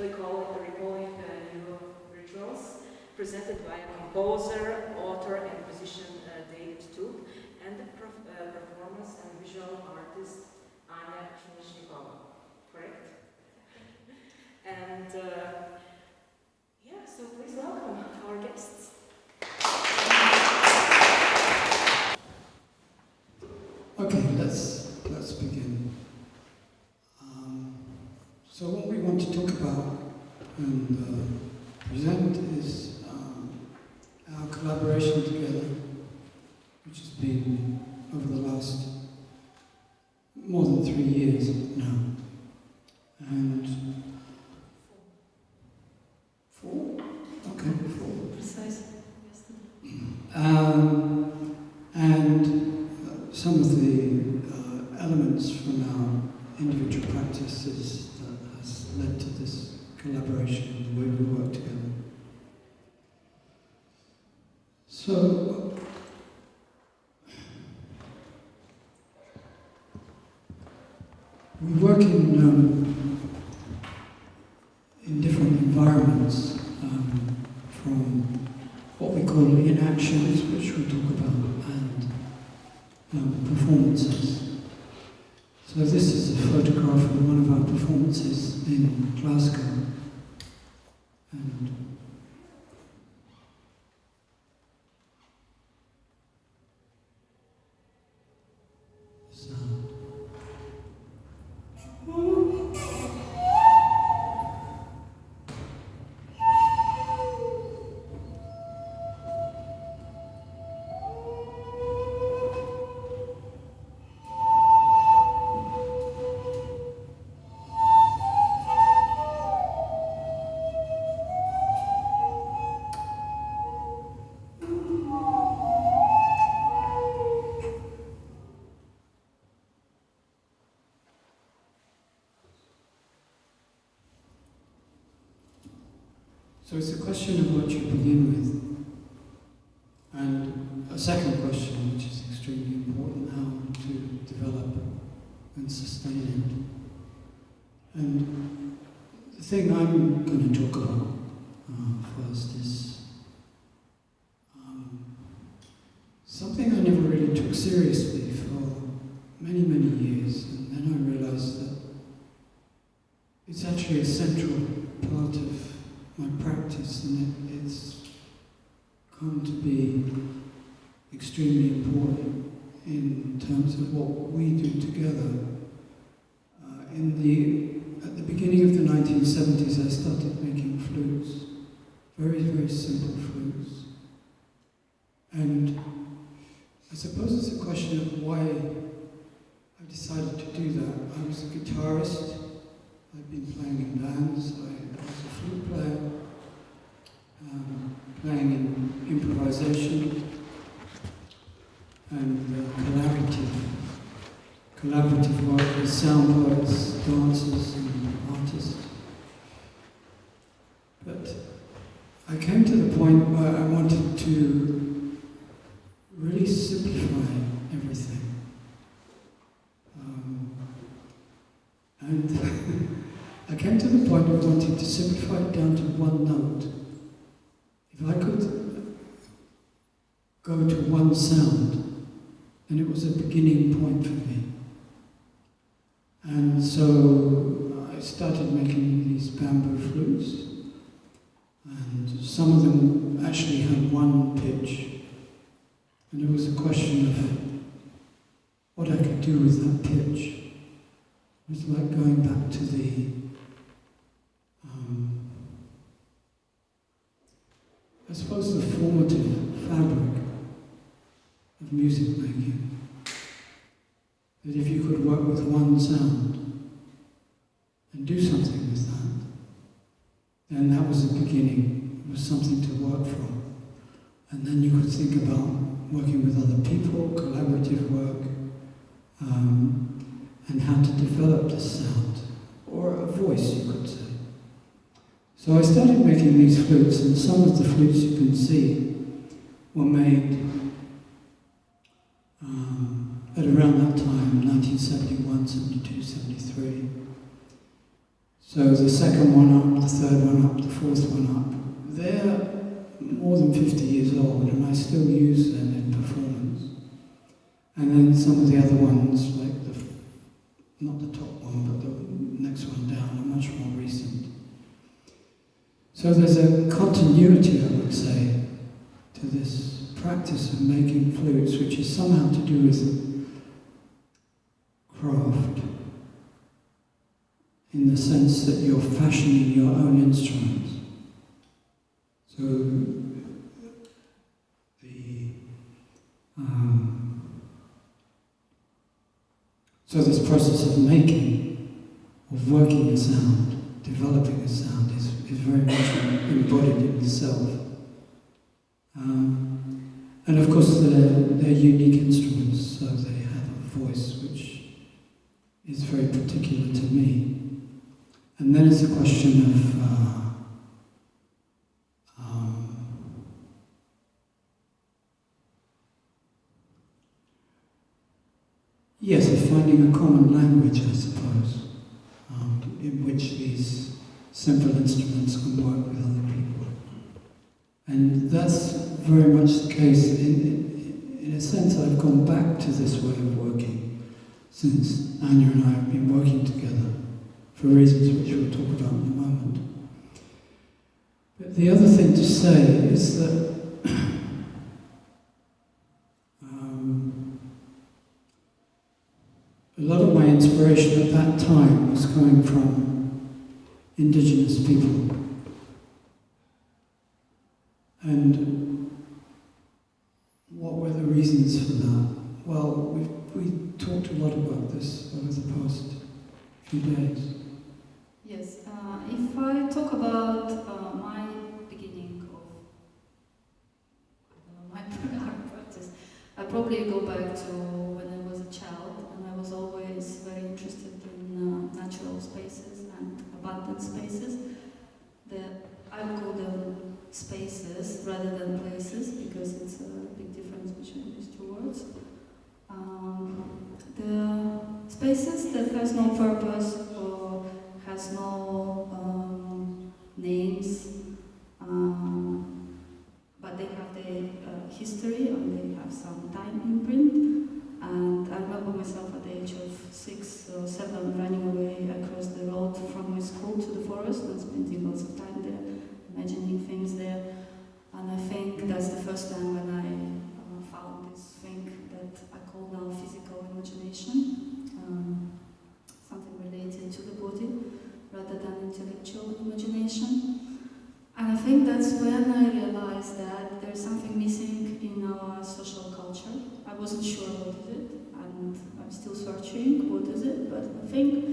we call it the Recalling New Rituals, presented by a composer, author, and musician David Toop, and the performance and visual artist Ania Psenitsnikova. Correct? And yeah, so please welcome our guests. Okay, let's begin. So what we want to talk about and present is our collaboration together, which has been over the last more than 3 years now. And 4? Okay, 4. Precise. And some of the elements from our individual practices that has led to this collaboration, the way we work together. So, we work in different environments, from what we call Inactions, which we'll talk about, and performances. So this is a photograph of one of our performances in Glasgow. And sound. So it's a question of what you begin with. And a second question, which is extremely important, how to develop and sustain it. And the thing I'm going to talk about first is something I never really took seriously for many, many years. And then I realized that it's actually a central part of my practice, and it's come to be extremely important in terms of what we do together. At the beginning of the 1970s, I started making flutes, very, very simple flutes. And I suppose it's a question of why I decided to do that. I was a guitarist, I'd been playing in bands, I was a flute player, playing in improvisation and collaborative work with sound poets, dancers and artists. But I came to the point where I wanted to really simplify everything. And I came to the point of wanting to simplify it down to one note. If I could go to one sound, then it was a beginning point for me. And so I started making these bamboo flutes, and some of them actually had one pitch, and it was a question of what I could do with that pitch. It was like going back to the I suppose the formative fabric of music making. That if you could work with one sound and do something with that, then that was the beginning. It was something to work from. And then you could think about working with other people, collaborative work, and how to develop the sound, or a voice, you could say. So I started making these flutes, and some of the flutes you can see were made at around that time, 1971, 72, 73. So the second one up, the third one up, the fourth one up, they're more than 50 years old, and I still use them in performance. And then some of the other ones, like not the top one, but the next one down, are much more recent. So there's a continuity, I would say, to this practice of making flutes, which is somehow to do with craft, in the sense that you're fashioning your own instruments. So this process of making, of working a sound, developing a sound, is very much embodied in the self. And of course they're unique instruments, so they have a voice which is very particular to me. And then it's a question of yes, of finding a common language, I suppose, in which these simple instruments can work with other people. And that's very much the case. In a sense, I've gone back to this way of working since Ania and I have been working together, for reasons which we'll talk about in a moment. But the other thing to say is that a lot of my inspiration at that time was coming from indigenous people. And what were the reasons for that? Well, we talked a lot about this over the past few days. Yes, if I talk about my beginning of my art practice, I probably go back to when I was a child, and I was always very interested in natural spaces and abundant spaces. I would call them spaces rather than places, because it's a big difference between these two words. The spaces that has no purpose or has no names, but they have the history and they have some time imprint. And I remember myself at the age of 6 or 7 running away across the road from my school to the forest and spending lots of time there, imagining things there. And I think that's the first time when I found this thing that I call now physical imagination, something related to the body rather than intellectual imagination. And I think that's when I realized that there's something missing in our social culture. I wasn't sure what is it, and I'm still searching what is it, but I think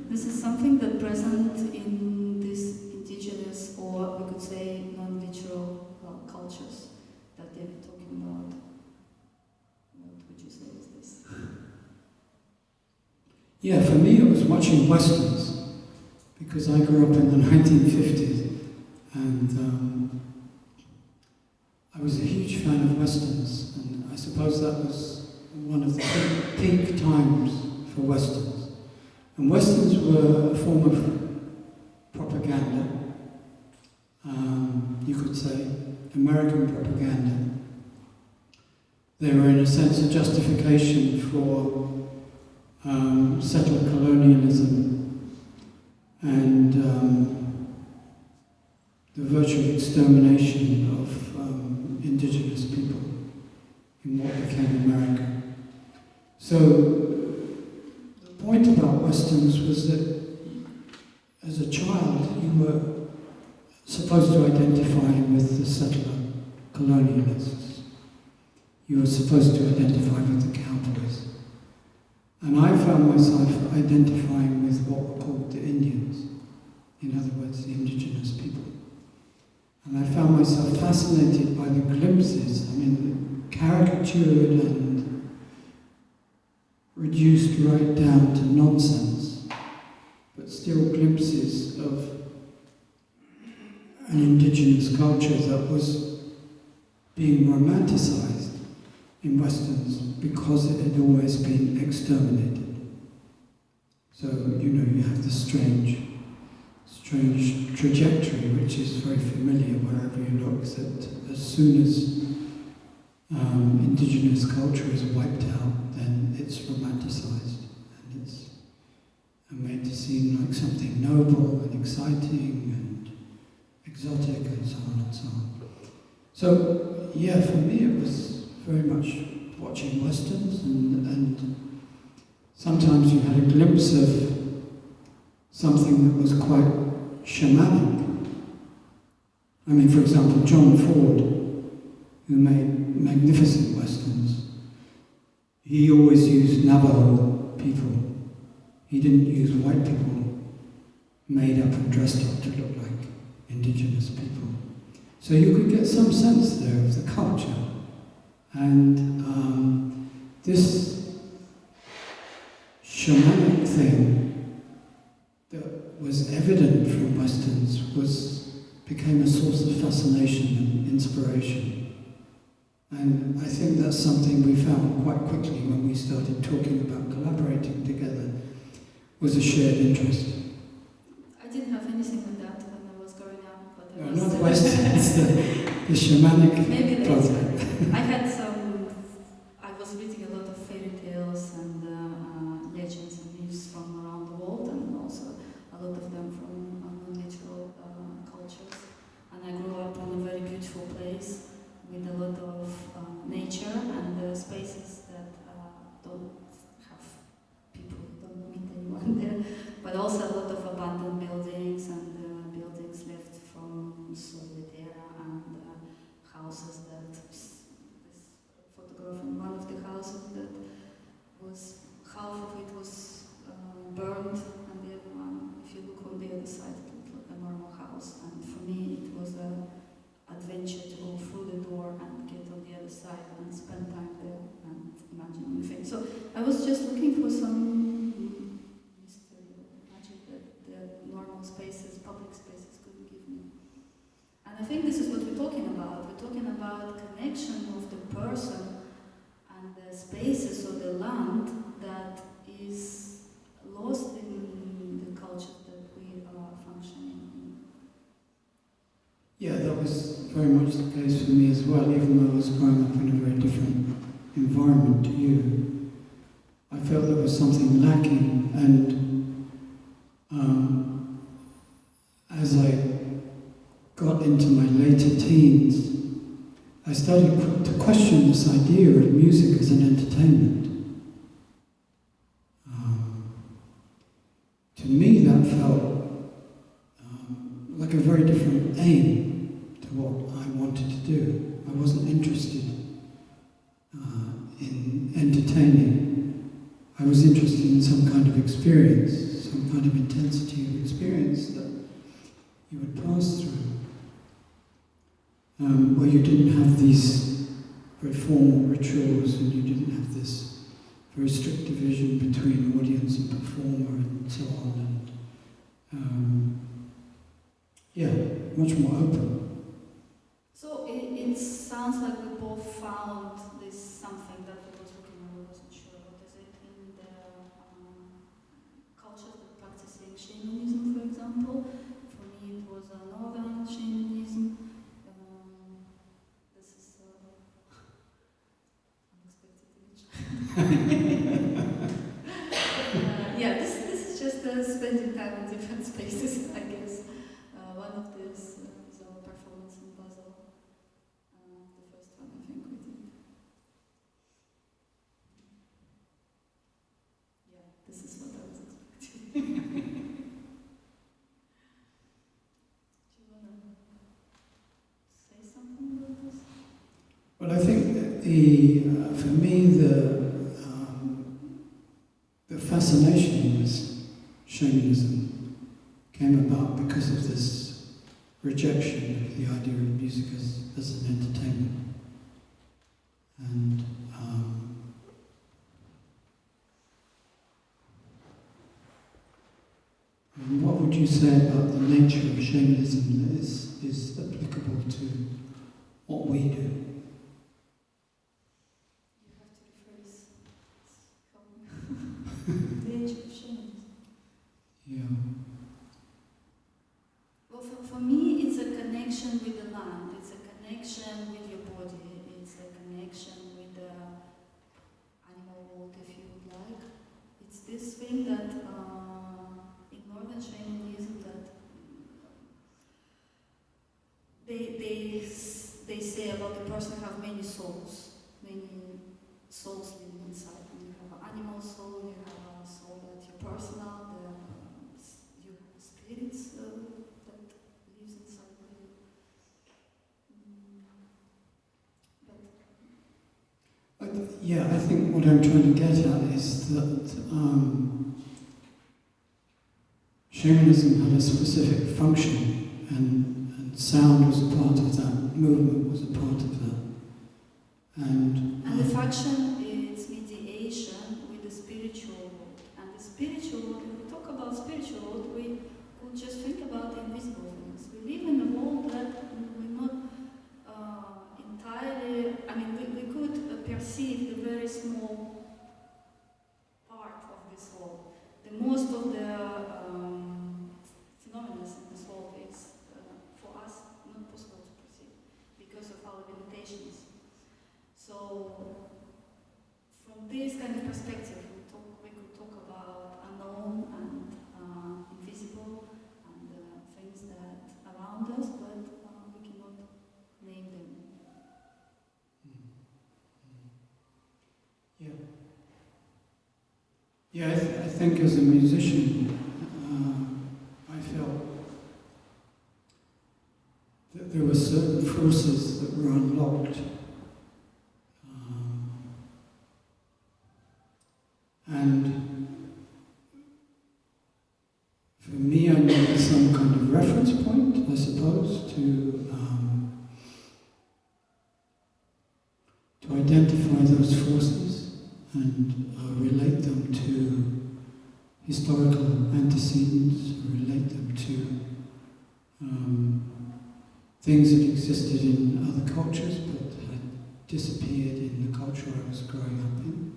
this is something that's present in these indigenous, or we could say non-literal cultures that they're talking about. What would you say is this? Yeah, for me it was watching Westerns, because I grew up in the 1950s, and I was a huge fan of Westerns, and I suppose that was one of the peak times for Westerns. And Westerns were a form of propaganda, you could say, American propaganda. They were in a sense a justification for settler colonialism and the virtual extermination of indigenous people in what became America. So the point about Westerns was that as a child you were supposed to identify with the settler colonialists. You were supposed to identify with the cowboys. And I found myself identifying with what were called the Indians, in other words, the indigenous people. And I found myself fascinated by the glimpses, caricatured and reduced right down to nonsense, but still glimpses of an indigenous culture that was being romanticized in Westerns because it had always been exterminated. So, you have the strange strange trajectory, which is very familiar wherever you look, that as soon as indigenous culture is wiped out, then it's romanticized and it's made to seem like something noble and exciting and exotic and so on and so on. So, yeah, for me it was very much watching westerns, and sometimes you had a glimpse of something that was quite shamanic. I mean, for example, John Ford, who made magnificent westerns, he always used Navajo people. He didn't use white people made up and dressed up to look like indigenous people. So you could get some sense there of the culture. And this shamanic thing that was evident from westerns became a source of fascination and inspiration. And I think that's something we found quite quickly when we started talking about collaborating together, was a shared interest. I didn't have anything with that when I was growing up, but No, not westerns, the shamanic maybe project. later. I was reading a lot of fairy tales and legends and myths from around the world, and also a lot of them from natural cultures. And I grew up in a very beautiful place with a lot of nature and spaces that don't have people, don't meet anyone there, but also a lot of abandoned buildings and buildings left from Soviet era and houses that, this photograph in one of the houses that was, half of it was burned, and the other one, if you look on the other side, it looked like a normal house. And for me, it was an adventure to go through the door and get on the other side and spend time there and imagine new things. So I was just looking for some mystery or magic that the normal spaces, public spaces couldn't give me. And I think this is what we're talking about. We're talking about connection of the person and the spaces of the land that is lost in the culture that we are functioning in. Yeah, that was very much the case for me as well, even though I was growing up in a very different environment to you. I felt there was something lacking, and as I got into my later teens, I started to question this idea of music as an entertainment. To me, that felt like a very different aim to what I wanted to do. I wasn't interested in entertaining. I was interested in some kind of experience, some kind of intensity of experience that you would pass through, where you didn't have these very formal rituals and you didn't have this very strict division between audience and performer and so on. And yeah, much more open. So it sounds like we both found this something that we was looking at, I wasn't sure what is it, in the cultures that practicing shamanism, for example. For me it was a northern shamanism. This is unexpected image. Yeah, this is just spending time in different spaces, I guess. One of these is our performance in Basel. The first one, I think we did. Yeah, this is what I was expecting. Do you want to say something about this? Well, I think that for me, the fascination with shamanism came about because of this rejection of the idea of music as an entertainment. And what would you say about the nature of shamanism that is applicable to what we do? You have to rephrase. The age of shamanism. Yeah. they say about the person have many souls living inside. And you have an animal soul, you have a soul that you're personal, you have spirits that lives inside of you. Yeah, I think what I'm trying to get at is that shamanism had a specific function, and sound was a part of that, movement was a part of that. And the function is mediation with the spiritual world. And the spiritual world, if we talk about spiritual world, we could just think about the invisible things. We live in a world that we're not entirely, we could perceive the very small part of this world. The most of the phenomena in this world is, for us, not possible to perceive because of our limitations. So, from this kind of perspective, we could talk about unknown and invisible and things that around us, but we cannot name them. Yeah, I think as a musician, I felt that there were certain forces that were unlocked. And for me, I needed some kind of reference point, I suppose, to identify those forces and relate them to historical antecedents, relate them to things that existed in other cultures but had disappeared in the culture I was growing up in.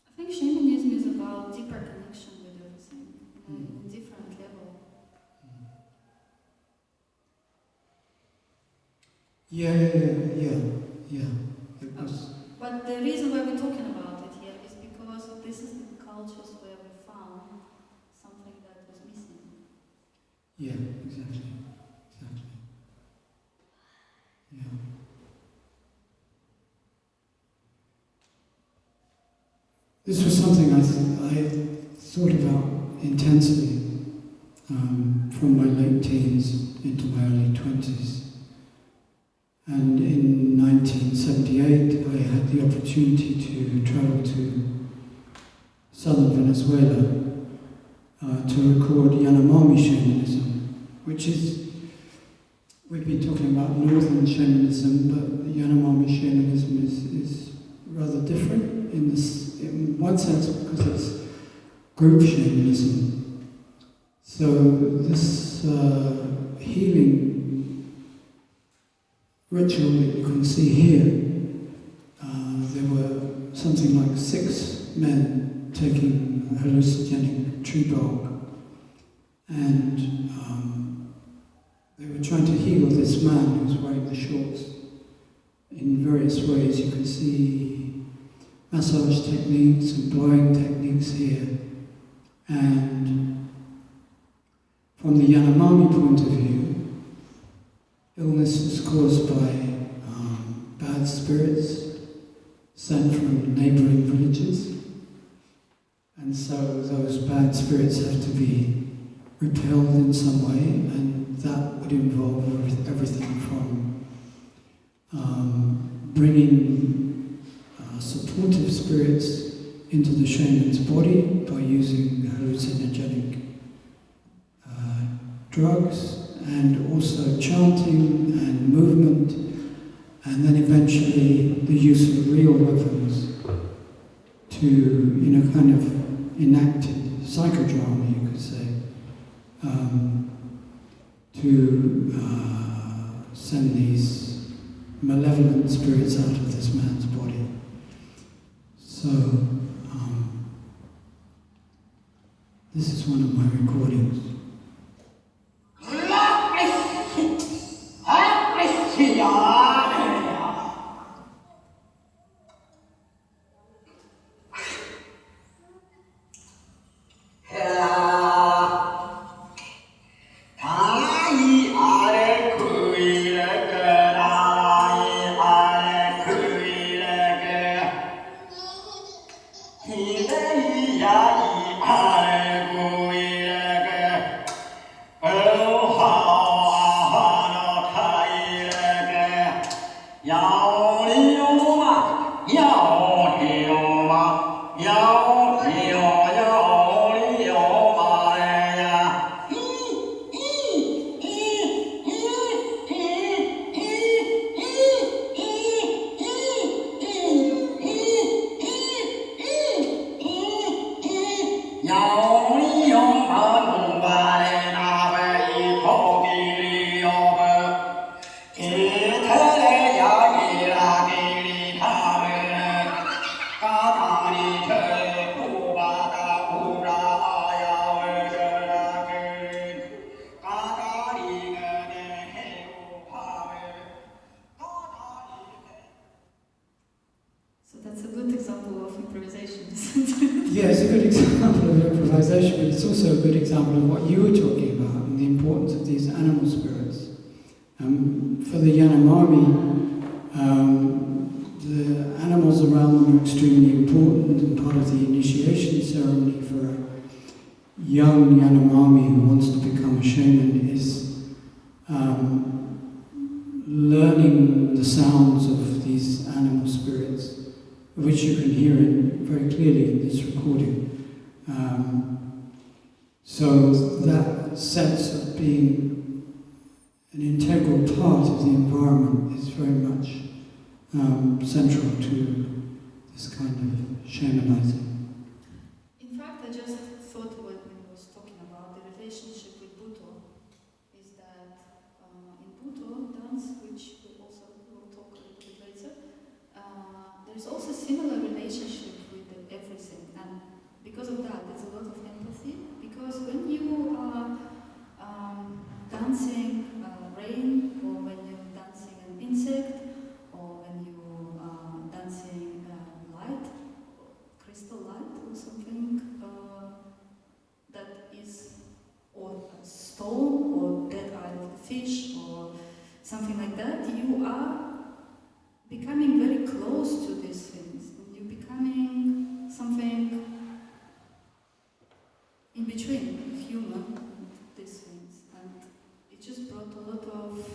I think shamanism is about deeper connection with everything, in a different level. Yeah. It was. But the reason why we're talking about it here is because this is the cultures where we found something that was missing. Yeah, exactly. Yeah. This was something I thought about intensely from my late teens into my early 20s. And in 1978, I had the opportunity to travel to southern Venezuela to record Yanomami shamanism, which is, we've been talking about northern shamanism, but Yanomami shamanism is rather different in one sense because it's group shamanism. So this healing ritual that you can see here, there were something like 6 men taking hallucinogenic tree bark, and they were trying to heal this man who was wearing the shorts in various ways. You can see massage techniques and blowing techniques here, and from the Yanomami point of view, illness is caused by bad spirits sent from neighbouring villages, and so those bad spirits have to be repelled in some way, and that would involve everything from bringing supportive spirits into the shaman's body by using hallucinogenic drugs, and also chanting and movement, and then eventually the use of real weapons to, kind of enacted psychodrama, you could say, to send these malevolent spirits out of this man's body. So, this is one of my recordings. So that's a good example of improvisation, isn't it? Yeah, it's a good example of improvisation, but it's also a good example of what you were talking about and the importance of these animal spirits. For the Yanomami, the animals around them are extremely important, and part of the initiation ceremony for a young Yanomami who wants to become a shaman is learning the sounds of these animal spirits, which you can hear very clearly in this recording. So that sense of being an integral part of the environment is very much central to this kind of shamanizing. In fact, I just thought when we was talking about the relationship with Buto, is that in Buto dance, which we also will talk a little bit later, there is also a similar relationship with everything, and because of that, there's a lot of empathy. Because when you are dancing rain, or when you're dancing an insect, or when you are dancing light, crystal light, or something that is, or a stone, or dead-eyed fish, or something like that, you are becoming very close to these things. You're becoming something in between human and these things. And it just brought a lot of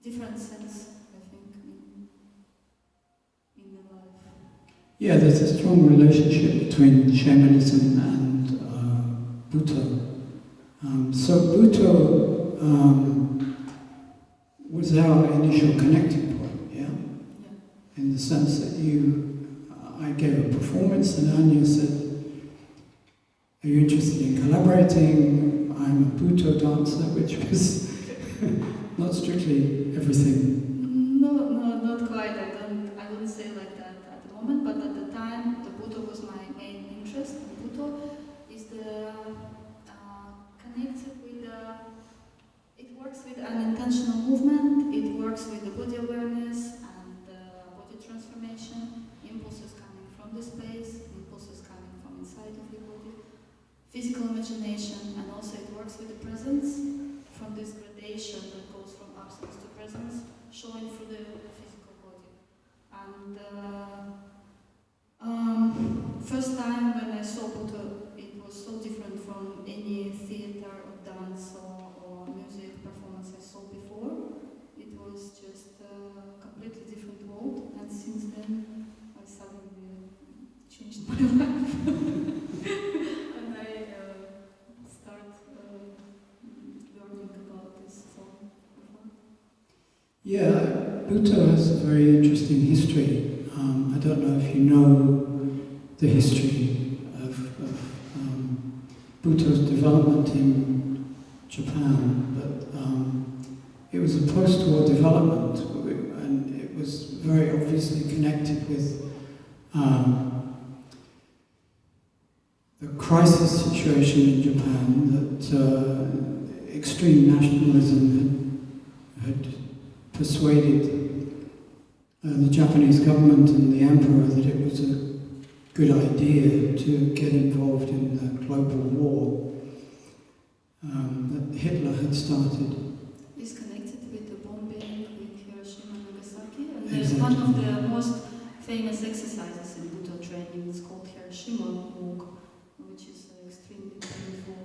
different sense, I think, in the life. Yeah, there's a strong relationship between shamanism and Buto. So Buto was our initial connecting point, yeah? In the sense that I gave a performance and Ania said, are you interested in collaborating? I'm a Buto dancer, which was not strictly everything. No, not quite. I wouldn't say like that at the moment, but at the time, the Buto was my main interest. And Buto is the connected with it works with an intentional movement, it works with the body awareness and body transformation, impulses coming from the space, impulses coming from inside of your body, physical imagination, and also it works with the presence from this gradation that goes from absence to presence, showing through the physical body. And first time when I saw Buto, it was so different from any theater or dance or music performance I saw before. It was just a completely different world, and since then I suddenly changed my life. And I started learning about this form. Yeah, Buto has a very interesting history. I don't know if you know the history of Buto's development in Japan, but it was a post-war development, and it was very obviously connected with the crisis situation in Japan, that extreme nationalism had persuaded the Japanese government and the emperor that it was a good idea to get involved in the global war that Hitler had started. Is connected with the bombing with Hiroshima and Nagasaki, and there's one of the most famous exercises in Buto training. It's called Hiroshima walk, which is an extremely painful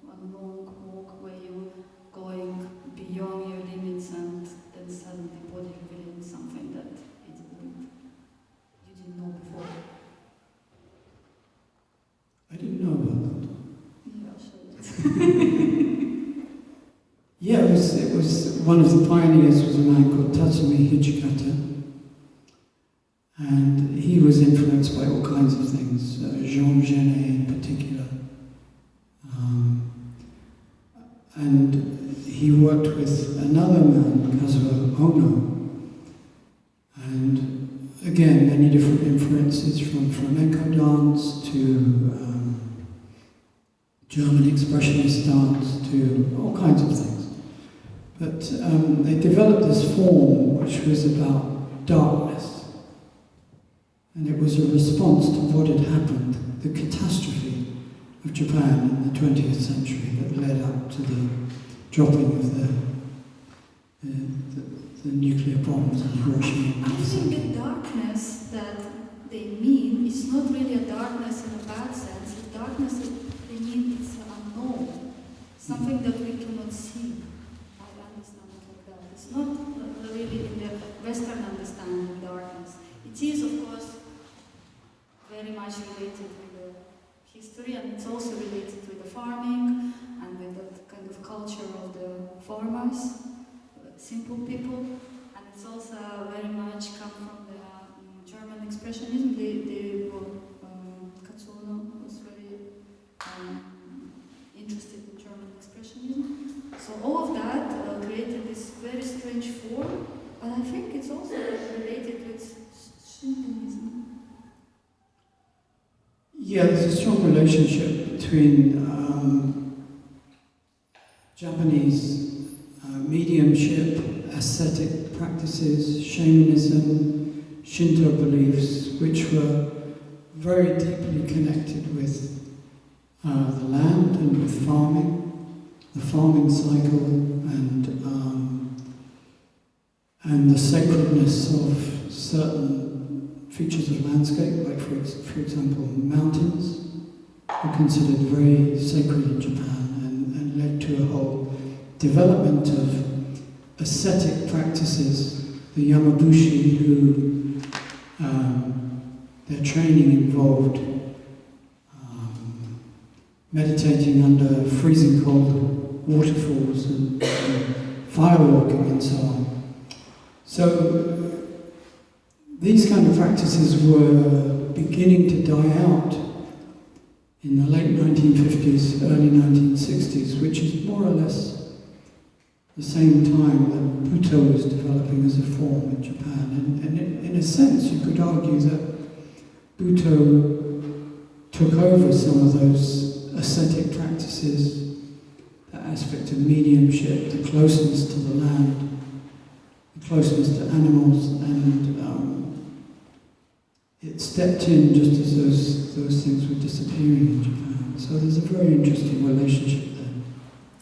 and long walk where you're going beyond your limits, and then suddenly body reveals that you didn't know before? I didn't know about that. Yeah, sure. Yeah, it was one of the pioneers was a man called Tatsumi Hijikata, and he was influenced by all kinds of things, Jean Genet in particular. And he worked with another man, Kazuo Ono, and again, many different influences from flamenco dance to German expressionist dance to all kinds of things. But they developed this form which was about darkness. And it was a response to what had happened, the catastrophe of Japan in the 20th century that led up to the dropping of the nuclear bombs in Hiroshima and I think Nagasaki. the darkness that they mean is not really a darkness in a bad sense. The darkness that they mean is unknown, something that we cannot see. I understand it like that. It's not really in the Western understanding of darkness. It is, of course, very much related with the history, and it's also related with the farming and with the kind of culture of the farmers, simple people, and it's also very much come from the German expressionism. Katsuno was very interested in German expressionism. So all of that created this very strange form, but I think it's also related with Shintoism. Yeah, there's a strong relationship between Japanese mediumship, ascetic practices, shamanism, Shinto beliefs, which were very deeply connected with the land and with farming, the farming cycle, and the sacredness of certain features of landscape, like for example mountains, were considered very sacred in Japan and led to a whole development of ascetic practices. The Yamabushi, who their training involved meditating under freezing cold waterfalls and firewalking and so on. So these kind of practices were beginning to die out in the late 1950s, early 1960s, which is more or less the same time that Buddha was developing as a form in Japan. And in a sense, you could argue that Buddha took over some of those ascetic practices, that aspect of mediumship, the closeness to the land, the closeness to animals, and it stepped in just as those things were disappearing in Japan. So there's a very interesting relationship there.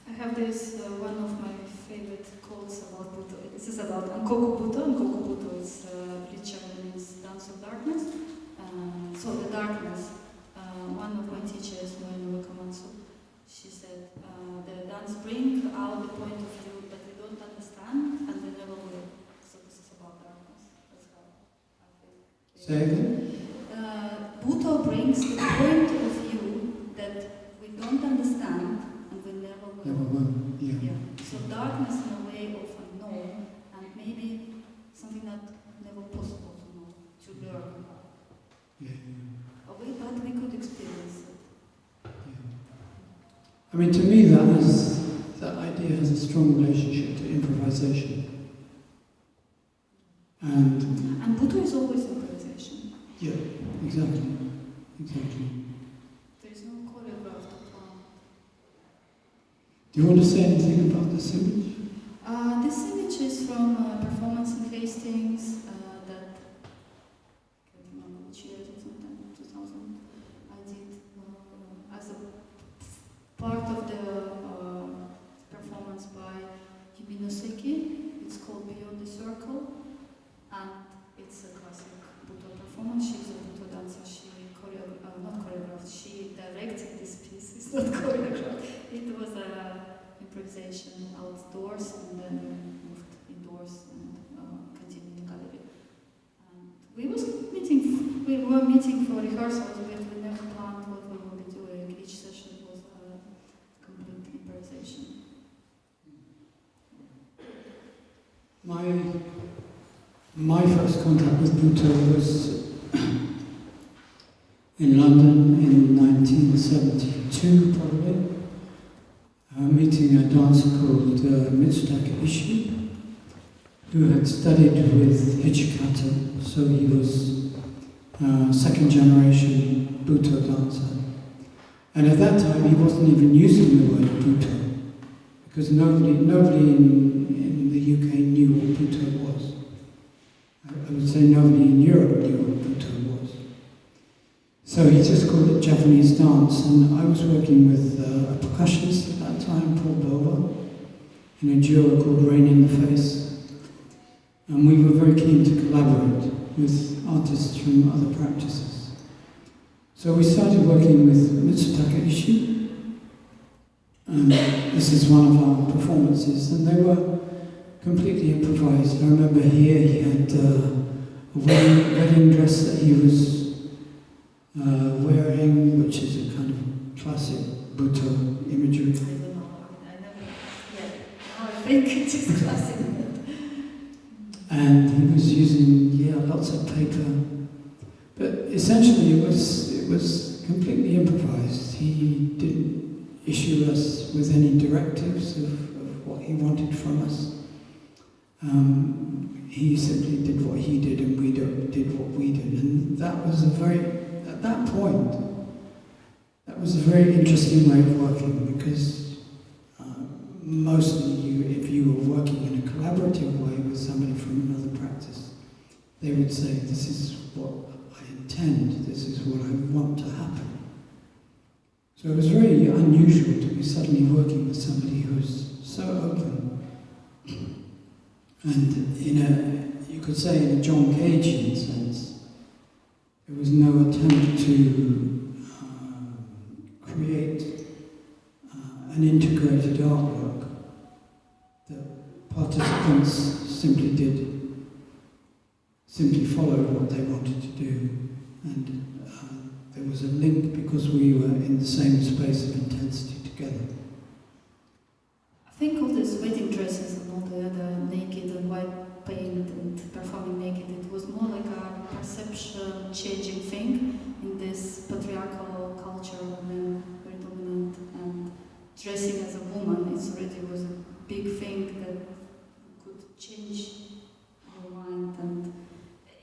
I have this, one of my favorite quotes about Buddha. This is about Ankoku Buddha. Ankoku Buddha is ritual means dance of darkness. So the darkness, one of my teachers, Moeno Wakamatsu, she said, the dance bring out the point of view that we don't understand and we never will. So this is about darkness. That's how I think. Say again? Buddha brings the point of view that we don't understand and we never will. Never will, yeah. So darkness in a way of unknown and maybe something that never possible to know, to learn about. Yeah. But we could experience it. Yeah. I mean, to me, that idea has a strong relationship to improvisation. And Buddha is always improvisation. yeah, exactly. There is no choreographed plan. Do you want to say anything about this image? This image is from performance and tastings that I can't remember which year it is, sometime 2000. I did as a part of the performance by Yuminoseki. It's called Beyond the Circle, and it's a classic Buddha performance. She's a Buddha dancer. She not choreographed. She directed this piece. It's not choreographed. It was a improvisation outdoors, and then we moved indoors and continued in the gallery. we were meeting for rehearsals, but we never planned what we will be doing. Each session was a complete improvisation. My first contact with Bhutto was in London in 1972, probably, meeting a dancer called Mitsutaka Ishii, who had studied with Hichikata, so he was second generation Bhutto dancer. And at that time he wasn't even using the word Bhutto, because nobody in the UK knew what Bhutto was. I would say nobody in Europe knew what Bhutto was. So he just called it Japanese dance, and I was working with a percussionist at that time, Paul Dover, in a duo called Rain in the Face. And we were very keen to collaborate with artists from other practices. So we started working with Mitsutaka Ishii, and this is one of our performances, and they were completely improvised. I remember here he had a wedding dress that he was wearing, which is a kind of classic Bhutto imagery. I don't know, I never, I think it is classic. And he was using, lots of paper. But essentially it was completely improvised. He didn't issue us with any directives of what he wanted from us. He simply did what he did, and we did what we did. And that was at that point, that was a very interesting way of working, because mostly if you were working in a collaborative way with somebody from another practice, they would say, this is what I intend, this is what I want to happen. So it was very unusual to be suddenly working with somebody who was so open. And you could say in a John Cagean sense, there was no attempt to create an integrated artwork. The participants simply followed what they wanted to do, and there was a link because we were in the same space of intensity together. I think all these wedding dresses and all the other naked and white paint and performing naked, it was more like a perception changing thing in this patriarchal culture where men were dominant, and dressing as a woman, it already was a big thing that could change your mind. And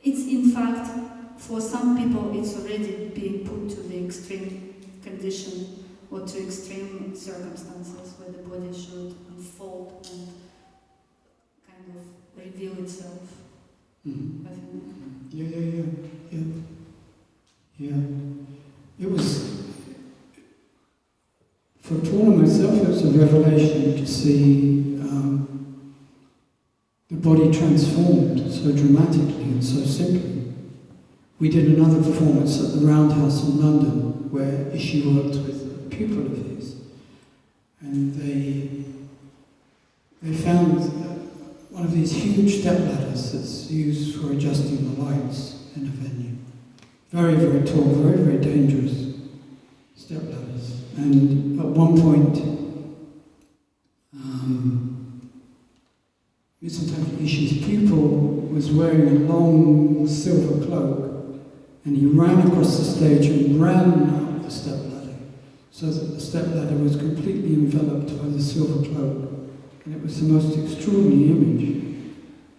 it's in fact, for some people, it's already being put to the extreme condition or to extreme circumstances where the body should unfold and kind of reveal itself. Mm-hmm. I think. Yeah. It was, for Paul and myself, it was a revelation to see the body transformed so dramatically and so simply. We did another performance at the Roundhouse in London where Ishii worked with a pupil of his, and they found one of these huge step ladders that's used for adjusting the lights in a venue. Very, very tall, very, very dangerous step ladders. And at one point, Mitsutaka Ishii's pupil was wearing a long silver cloak, and he ran across the stage and ran up the step ladder, so that the step ladder was completely enveloped by the silver cloak. And it was the most extraordinary image,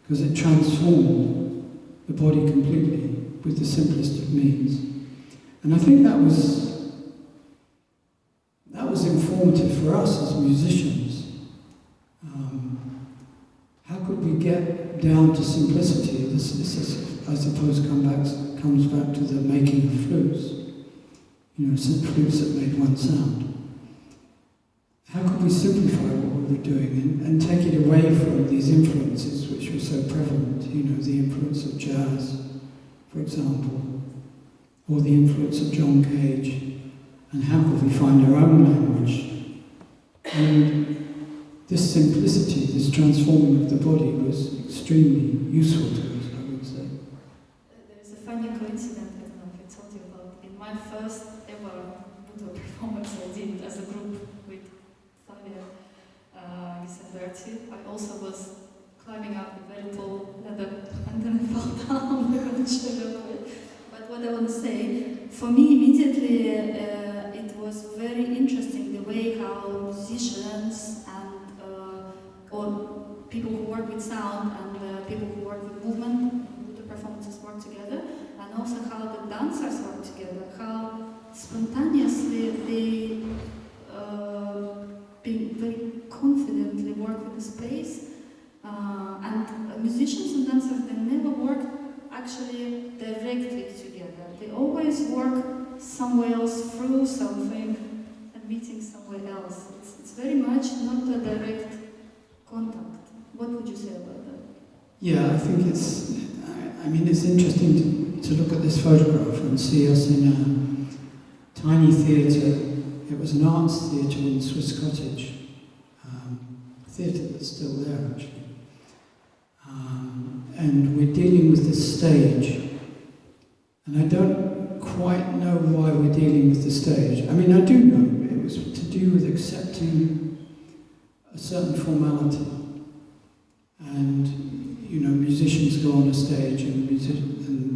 because it transformed the body completely with the simplest of means. And I think that was informative for us as musicians. How could we get down to simplicity? This is, I suppose, comes back to the making of flutes. Some flutes that made one sound. How could we simplify what we were doing and take it away from these influences which were so prevalent? The influence of jazz, for example, or the influence of John Cage, and how could we find our own language? And this simplicity, this transforming of the body was extremely useful to us, I would say. There's a funny coincidence, I don't my first ever Buddha performance I did as a group with Thalia Visenberti. I also was climbing up a very tall ladder and then I fell down. I'm going to show you it. But what I want to say, for me immediately it was very interesting the way how musicians and or people who work with sound and people who work with movement, the performances work together, and also how the dancers work together, how spontaneously they very confidently work with the space. And musicians and dancers, they never work actually directly together. They always work somewhere else through something and meeting somewhere else. It's very much not a direct contact. What would you say about that? Yeah, I think it's interesting to look at this photograph and see us in a tiny theatre. It was an arts theatre in Swiss Cottage. Theatre that's still there, actually. And we're dealing with this stage. And I don't quite know why we're dealing with the stage. I mean, I do know it was to do with accepting a certain formality. And, you know, musicians go on a stage and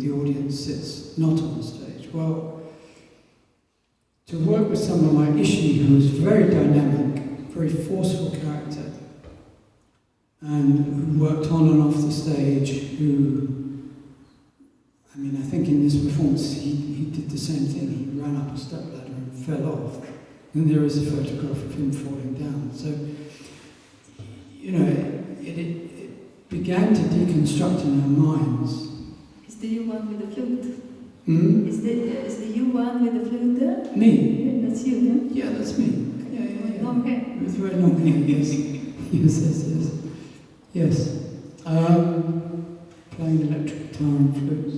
the audience sits not on the stage. Well, to work with someone like Ishi, who is very dynamic, very forceful character, and who worked on and off the stage, I think in this performance he did the same thing. He ran up a stepladder and fell off. And there is a photograph of him falling down. So, you know, it began to deconstruct in our minds. Is the you one with the flute? Hmm? Is the you one with the flute there? Me? Yeah, that's you, Yeah, that's me. Yeah. Long hair. With very long hair, yes. Yes. Playing electric guitar and flutes.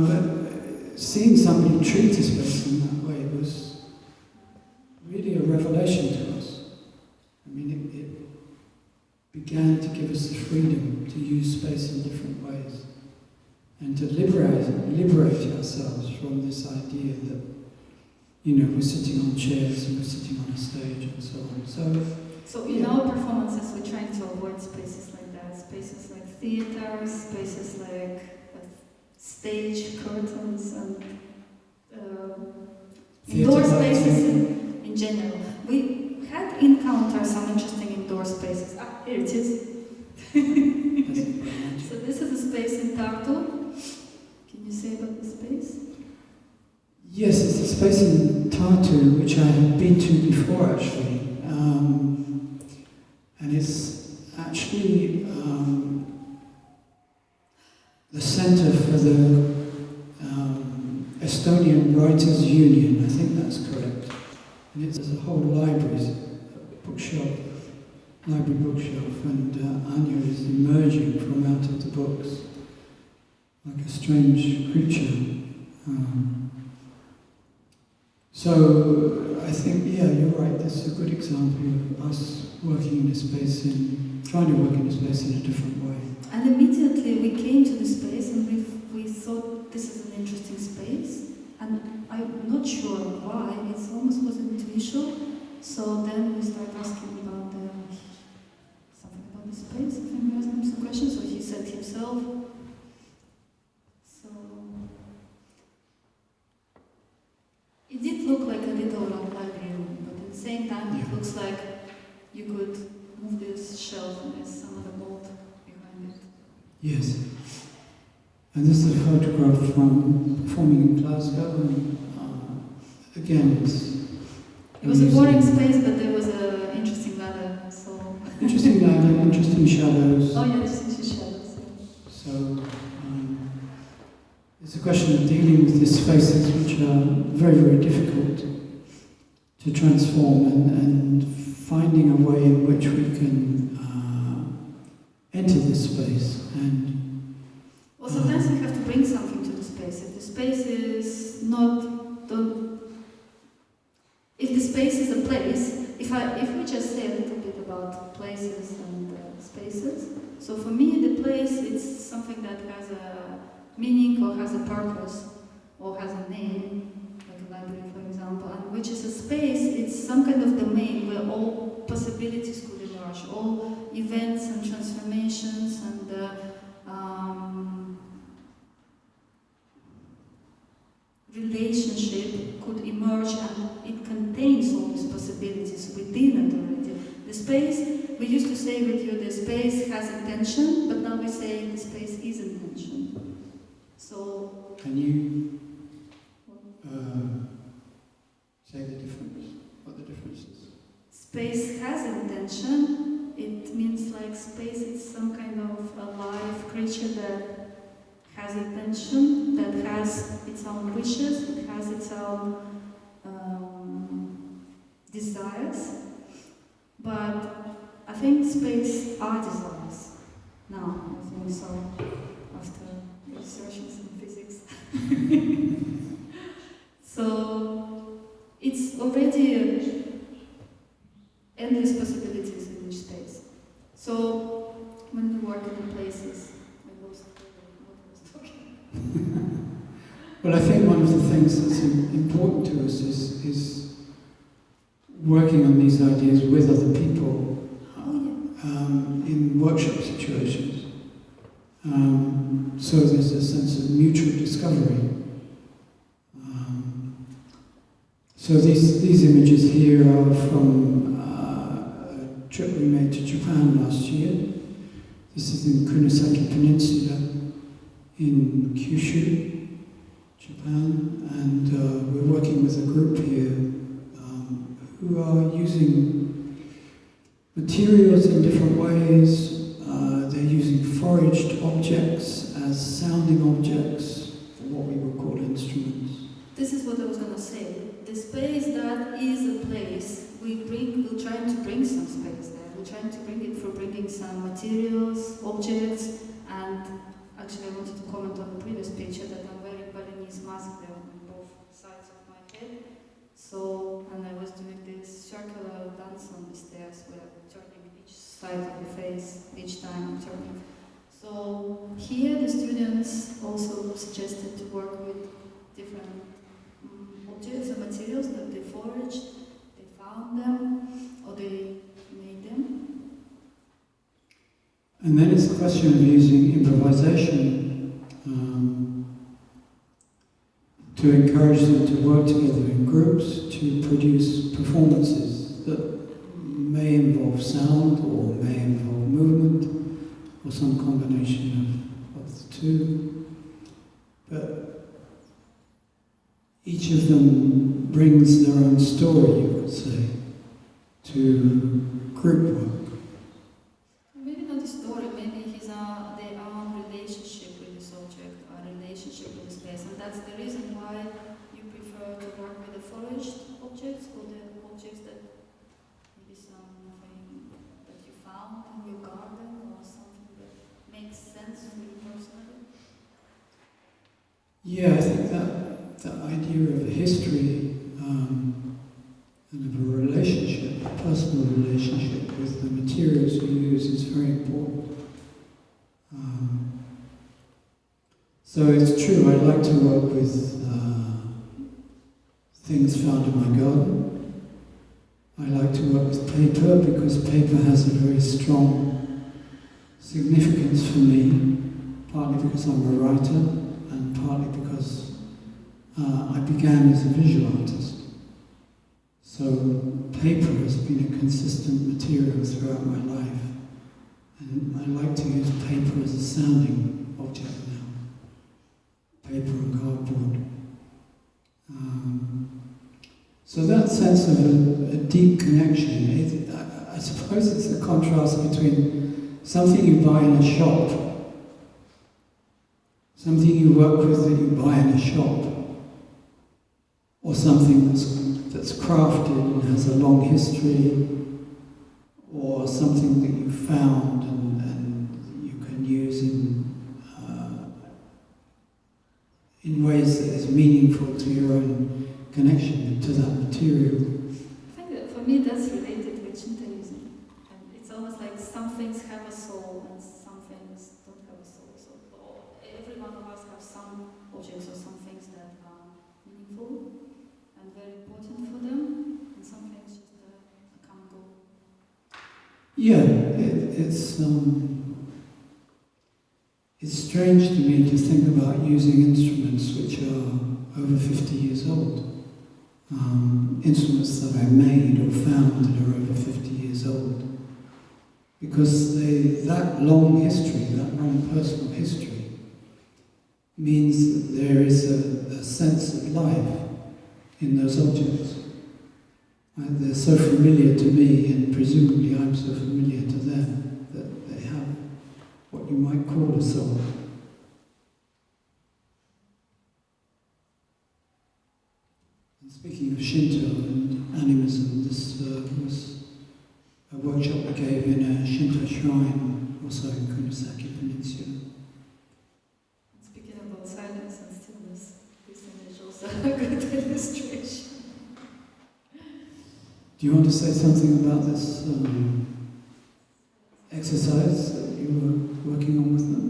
But seeing somebody treat a space in that way was really a revelation to us. I mean, it began to give us the freedom to use space in different ways and to liberate ourselves from this idea that, you know, we're sitting on chairs and we're sitting on a stage and so on. So in our performances, we're trying to avoid spaces like that, spaces like theaters, spaces like stage curtains and indoor spaces in general. We had encountered some interesting indoor spaces. Here it is. So this is a space in Tartu. Can you say about the space? Yes, it's a space in Tartu which I had been to before, actually. And it's actually the centre for the Estonian Writers' Union, I think that's correct. And there's a whole library bookshelf, and Ania is emerging from out of the books like a strange creature. So I think, yeah, you're right, this is a good example of us working in a space trying to work in a space in a different way. And immediately we came to the space and we thought this is an interesting space, and I'm not sure why, it almost was intuition. So then we started asking about something about the space. I think we asked him some questions, so he said himself. So it did look like a little library room, but at the same time it looks like you could move this shelf and there's some other bolt behind it. Yes. And this is a photograph from performing in Glasgow, and again, it was a boring space, but there was an interesting ladder, so... Interesting ladder, interesting shadows. Oh yeah, interesting shadows. So, it's a question of dealing with these spaces which are very, very difficult to transform and finding a way in which we can enter this space. And well, sometimes we have to bring something to the space. If the space is not... If the space is a place, if we just say a little bit about places and spaces, so for me the place it's something that has meaning or has a purpose or has a name, like a library for example, and which is a space, it's some kind of domain where all possibilities could emerge, all events and transformations and relationship could emerge, and it contains all these possibilities within it already. The space, we used to say with you, the space has intention, but now we say the space is intention. So, can you say the difference? What the difference is? Space has intention. It means like space is some kind of alive creature that has intention, that has its own wishes, it has its own desires. But I think space are desires. Now, I think so, after researching some physics. So, it's already endless possibilities in each space. So, when we work in the places, I lost what I was talking. Well, I think one of the things that's important to us is working on these ideas with other people in workshop situations. So there's a sense of mutual discovery. So these images here are from a trip we made to Japan last year. This is in Kunisaki Peninsula in Kyushu, Japan, and we're working with a group here who are using materials in different ways. They're using foraged objects as sounding objects for what we would call instruments. This is what I was going to say. The space that is a place, we're trying to bring some space there. We're trying to bring it through bringing some materials, objects, and actually I wanted to comment on the previous picture that I'm wearing Balinese mask there on both sides of my head. So, and I was doing this circular dance on the stairs where I'm turning each side of the face, each time I'm turning. So here the students also suggested to work with different objects and materials that they foraged, they found them, or they made them. And then it's a question of using improvisation to encourage them to work together in groups to produce performances that may involve sound or may involve movement or some combination of the two. But each of them brings their own story, you could say, to group work. Maybe not a story, maybe their own relationship with this object or relationship with the space. And that's the reason why you prefer to work with the foraged objects or the objects that maybe something that you found in your garden or something that makes sense for you personally. Yeah, I think that idea of a history and of a relationship, a personal relationship with the materials we use is very important. So it's true, I like to work with things found in my garden. I like to work with paper because paper has a very strong significance for me, partly because I'm a writer and partly because I began as a visual artist. So paper has been a consistent material throughout my life. And I like to use paper as a sounding object now. Paper and cardboard. So that sense of a deep connection, I suppose it's a contrast between something you buy in a shop, something you work with that you buy in a shop, or something that's crafted and has a long history, or something that you found and you can use in ways that is meaningful to your own connection to that material. I think that for me that's related with Shintoism. And it's almost like some things have a soul and some things don't have a soul. So every one of us has meaningful and very important for them, and some things just come and go. Yeah, it's strange to me to think about using instruments which are over 50 years old. Instruments that I made or found that are over 50 years old. Because that long history, that long personal history, means that there is a sense of life in those objects. They're so familiar to me, and presumably I'm so familiar to them, that they have what you might call a soul. And speaking of Shinto and animism, this was a workshop I gave in a Shinto shrine, also in Kunisaki Peninsula. Speaking about silence and stillness, this image also a good illustration. Do you want to say something about this exercise that you were working on with them?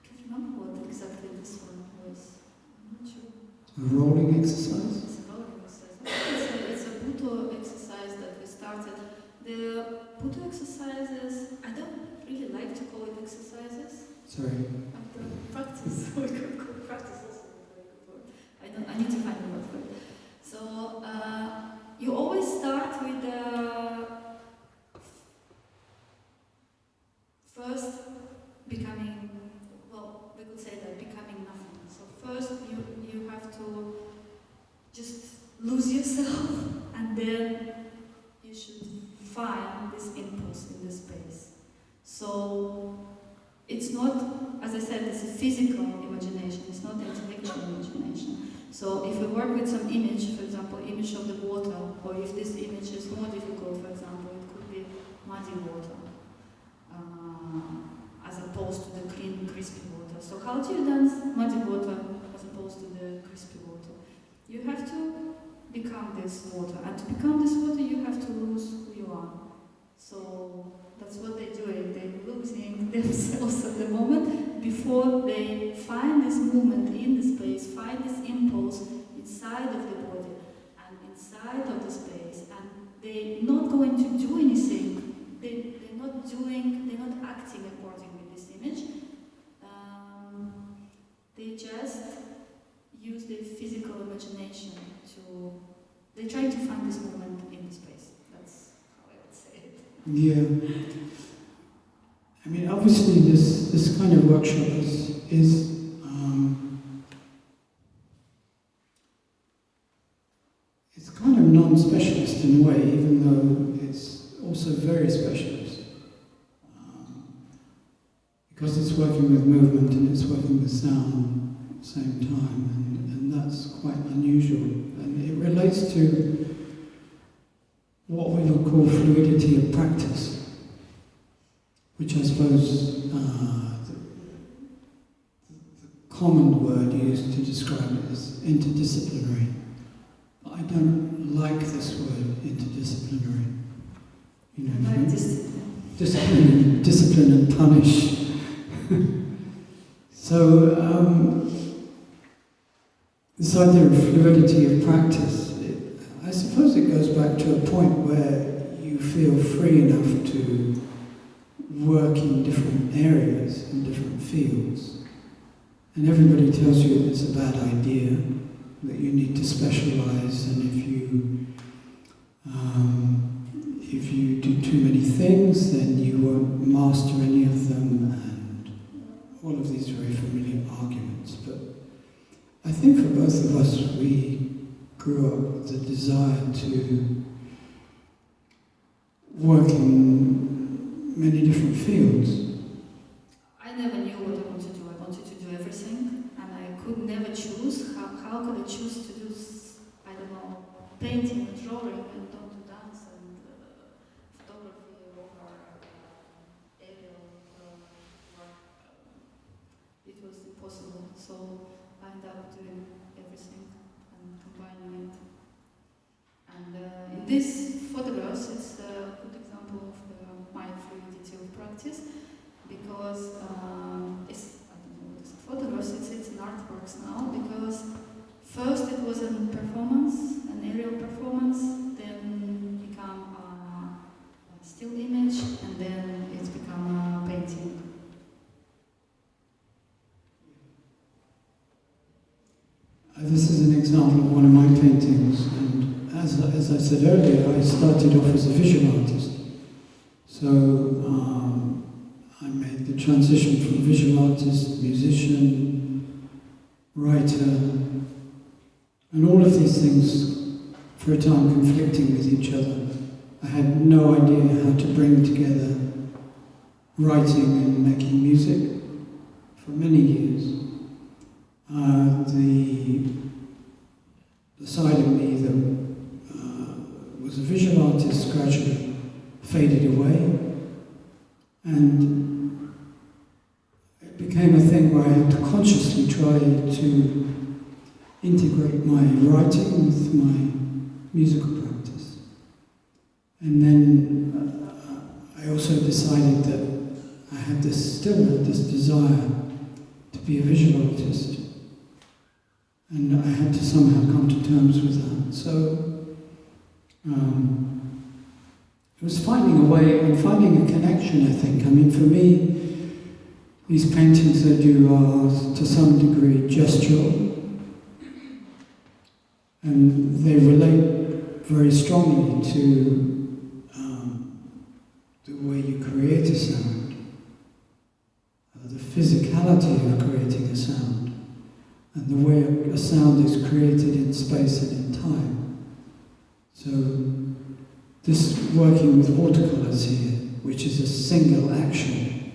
I can't remember what exactly this one was. I'm not sure. A rolling exercise? It's a rolling exercise. It's a Buto exercise that we started. The Buto exercises, I don't really like to call it exercises. Sorry. Practice. We could call practice also a very good word. I need to find a word for it. So you always start with the first becoming, well, we could say that becoming nothing. So first you have to just lose yourself, and then you should find this impulse in the space. So it's not, as I said, it's a physical imagination, it's not intellectual imagination. So if we work with some image, for example, image of the water, or if this image is more difficult, for example, it could be muddy water, as opposed to the clean, crispy water. So how do you dance muddy water as opposed to the crispy water? You have to become this water, and to become this water you have to lose who you are. So that's what they're doing, they're losing themselves at the moment before they find this movement in the space, find this impulse inside of the body and inside of the space, and they're not going to do anything, they're not acting according with this image, they just use their physical imagination they're trying to find this moment in the space. That's how I would say it. Yeah. I mean, obviously this kind of workshop is it's kind of non-specialist in a way, even though it's also very specialist. Because it's working with movement and it's working with sound at the same time, and that's quite unusual. And it relates to what we would call fluidity of practice, which I suppose the common word used to describe it is interdisciplinary. But I don't like this word, interdisciplinary. You know, Like discipline and punish. So this idea of fluidity of practice, I suppose it goes back to a point where you feel free enough to work in different areas, in different fields. And everybody tells you it's a bad idea, that you need to specialize, and if you do too many things, then you won't master any of them, and all of these very familiar arguments. But I think for both of us, we grew up with the desire to work in many different fields. I never knew what I wanted to do. I wanted to do everything, and I could never choose. How could I choose to do, I don't know, painting, drawing, and don't do dance, and photography, or aerial work? It was impossible. So I ended up doing everything and combining it. And in these photographs, it's a good example of my fluidity of practice, because it's, I don't know what it's photographs, it's in artworks now, because First it was a performance, an aerial performance, then become a still image, and then it's become a painting. This is an example of one of my paintings, and as I said earlier, I started off as a visual artist. So I made the transition from visual artist, musician, writer, and all of these things for a time conflicting with each other. I had no idea how to bring together writing and making music for many years. The side of me that was a visual artist gradually faded away, and it became a thing where I had to consciously try to integrate my writing with my musical practice. And then I also decided that I had this desire to be a visual artist. And I had to somehow come to terms with that. So it was finding a way and finding a connection, I think. I mean, for me, these paintings I do are to some degree gestural. And they relate very strongly to the way you create a sound, the physicality of creating a sound, and the way a sound is created in space and in time. So this working with watercolors here, which is a single action,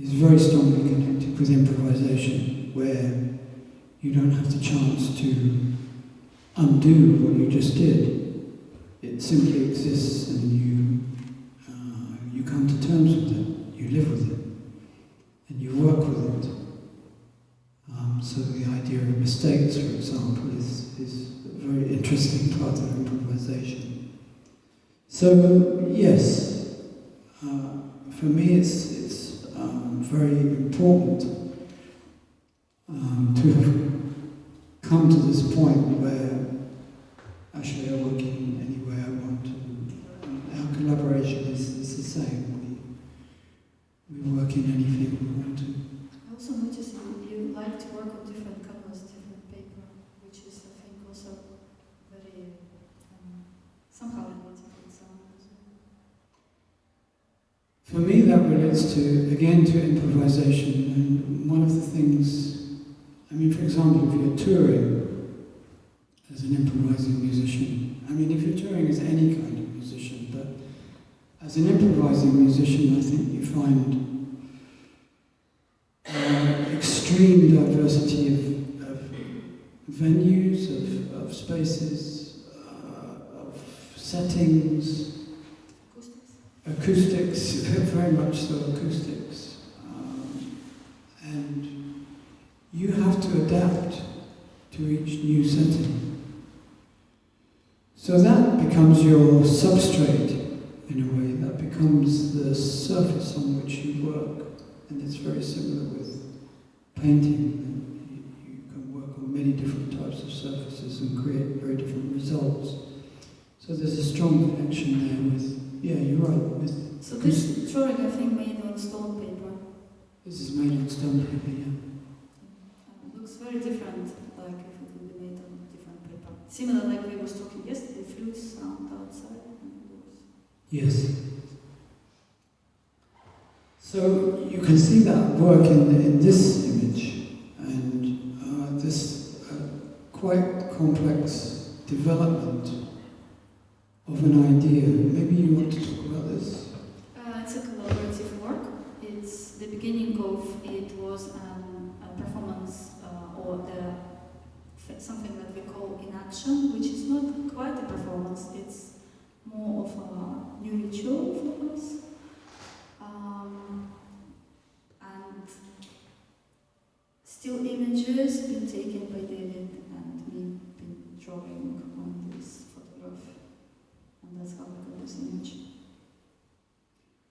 is very strongly connected with improvisation, where you don't have the chance to undo what you just did. It simply exists, and you come to terms with it, you live with it, and you work with it. So the idea of mistakes, for example, is a very interesting part of improvisation. So yes, for me it's very important to have come to this point where actually I work in any way I want, and our collaboration is the same. We work in anything we want to. I also noticed you like to work on different canvas, different paper, which is, I think, also very somehow related with sound as well. For me, that relates to improvisation, and one of the things, I mean, for example, if you're touring as an improvising musician, I mean, if you're touring as any kind of musician, but as an improvising musician, I think you find extreme diversity of venues, of spaces, of settings, acoustics, very much so acoustics, and you have to adapt to each new setting. So that becomes your substrate, in a way, that becomes the surface on which you work, and it's very similar with painting. You can work on many different types of surfaces and create very different results. So there's a strong connection there with, yeah, you're right. So this drawing, I think, made on stone paper. This is made on stone paper, yeah. It looks very different, like if it would be made on different paper. Similar, like we was talking yesterday, flutes sound outside. Yes. So you can see that work in this image, and this quite complex development of an idea. Maybe you want to talk about this? It's a collaborative work. It's the beginning of it was a performance or something that we call inaction, which is not quite a performance. It's more of a new ritual for us. And still images been taken by David and me been drawing on this photograph, and that's how we got this image.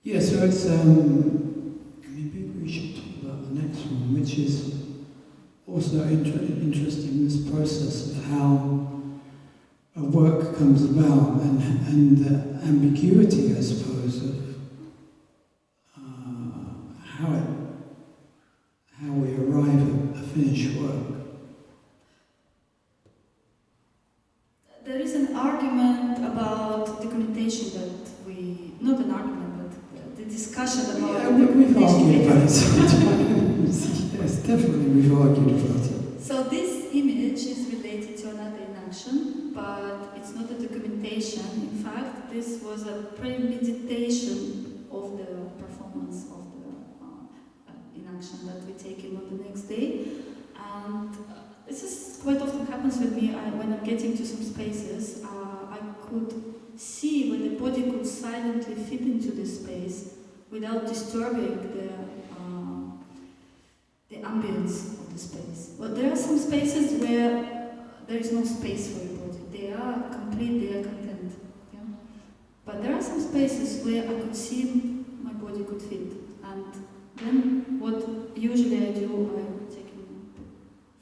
Yeah, so it's, I mean, maybe we should talk about the next one, which is also interesting, this process of how a work comes about and the ambiguity, I suppose, of how we arrive at a finished work. There is an argument about documentation that not an argument, but the discussion about We've documentation. argued about it sometimes. Yes, definitely we've argued about it. So this image is related to another inaction, but it's not a documentation. In fact, this was a premeditation of the performance of the inaction that we take in on the next day. And this is quite often happens with me when I'm getting to some spaces. I could see when the body could silently fit into this space without disturbing the ambience of the space. But there are some spaces where there is no space for the body. They are complete, they are content. Yeah? But there are some spaces where I could see my body could fit. And then what usually I do, I take a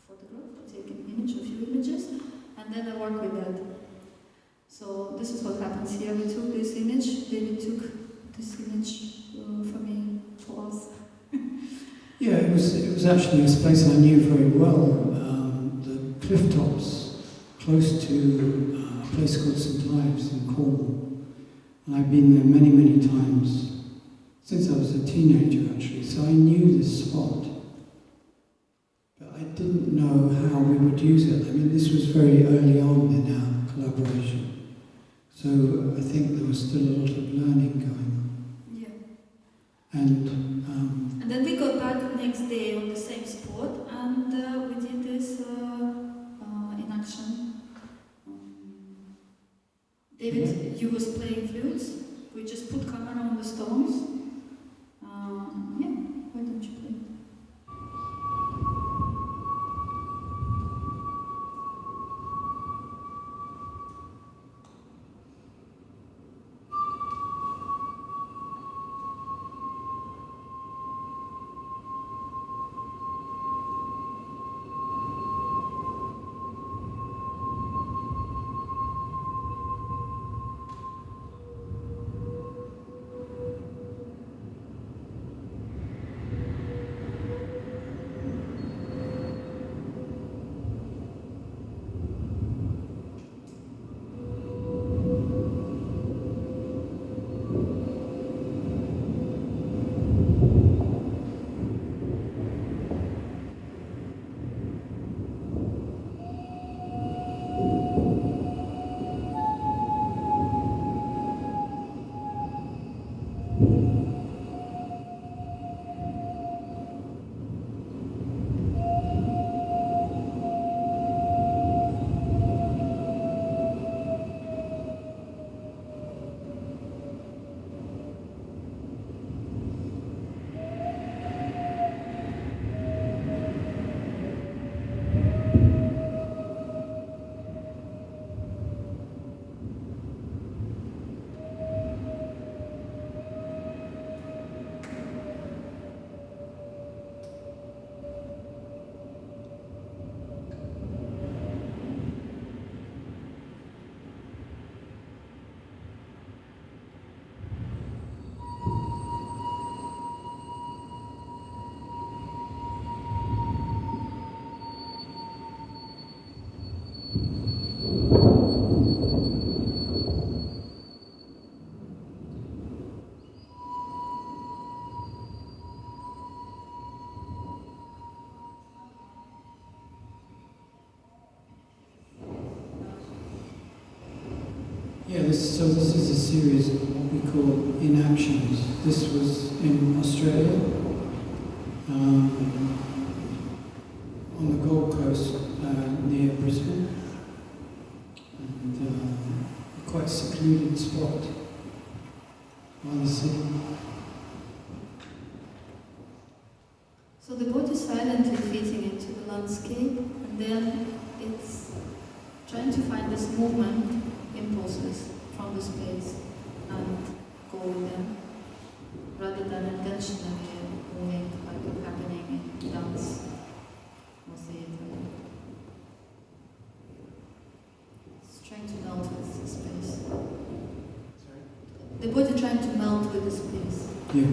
photograph, I take an image, a few images, and then I work with that. So this is what happens here. We took this image, David took this image for me, for us. Yeah, it was actually a space I knew very well. The cliff tops close to a place called St Ives in Cornwall. And I've been there many, many times since I was a teenager, actually. So I knew this spot. But I didn't know how we would use it. I mean, this was very early on in our collaboration. So I think there was still a lot of learning going on. Yeah. And then we got back the next day on the same spot, and we did this inaction. David, you was playing flutes. We just put camera on the stones. Yeah, why don't you play? yeah, this is a series of what we call Inactions. This was in Australia, on the Gold Coast near Brisbane, and a quite secluded spot on the sea. So the body silently fitting into the landscape, and then it's trying to find this movement impulses from the space and go with them, rather than intentionally moving like happening in dance or theater. Yeah.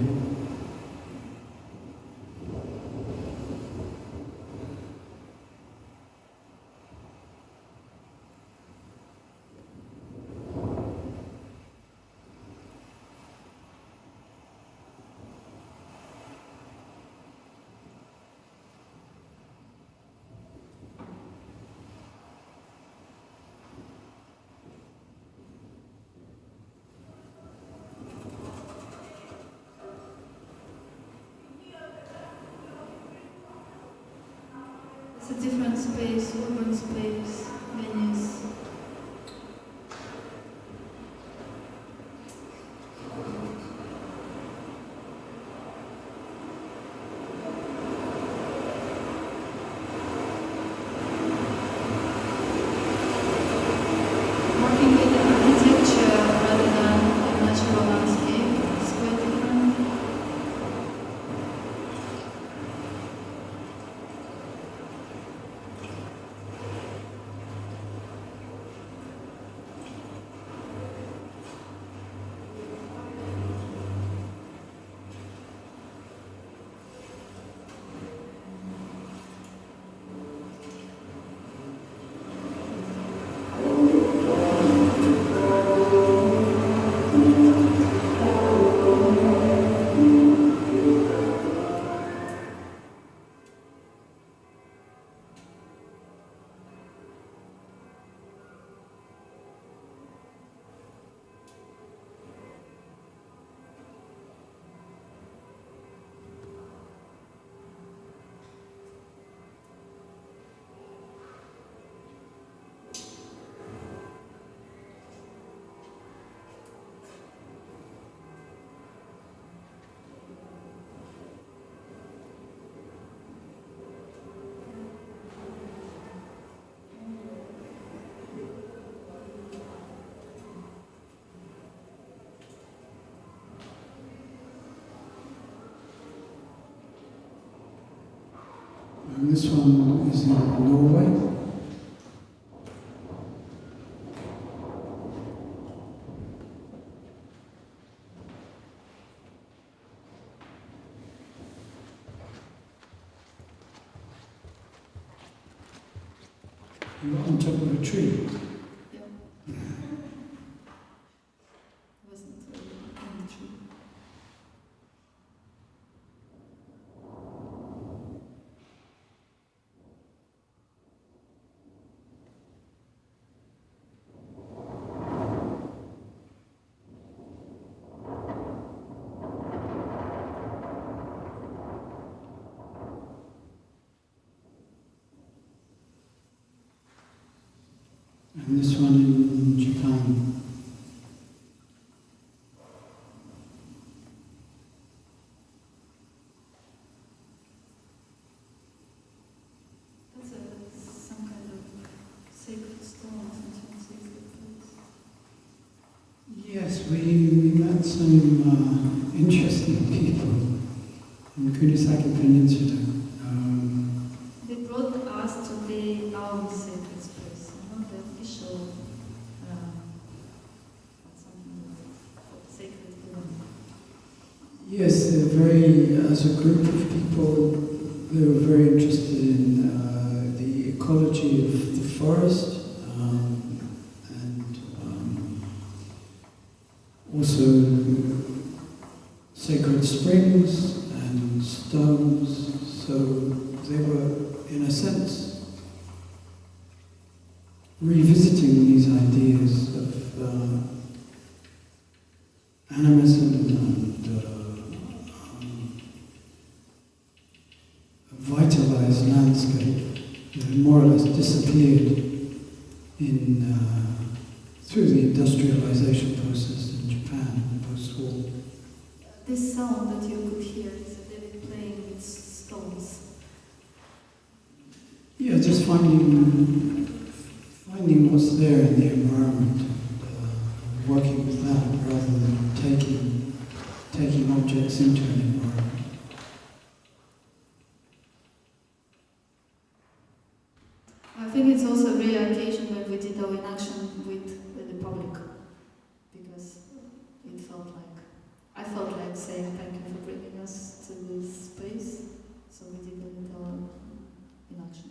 It's a different space, urban space, Venice. Working with the architecture rather than a natural landscape is quite different. And this one is in Norway. You're on top of a tree. Yeah. Wasn't on the tree. And this one in Japan. That's some kind of sacred stone, some sacred place. Yes, we met some interesting people in the Kunisaki Peninsula. They brought us to the our sacred space, not the official, something like sacred ground. Yes, they're very, as a group of people, they were very interested in the ecology of the forest and also sacred springs and stones. So they were, in a sense, revisiting these ideas of animism and a vitalized landscape that had more or less disappeared in through the industrialization process in Japan post-war. This sound that you could hear is David playing with stones. Yeah, just finding what's there in the environment, working with that rather than taking objects into an environment. I think it's also a rare occasion when we did our inaction with the public, because it felt like, I felt like saying thank you for bringing us to this space. So we did a little inaction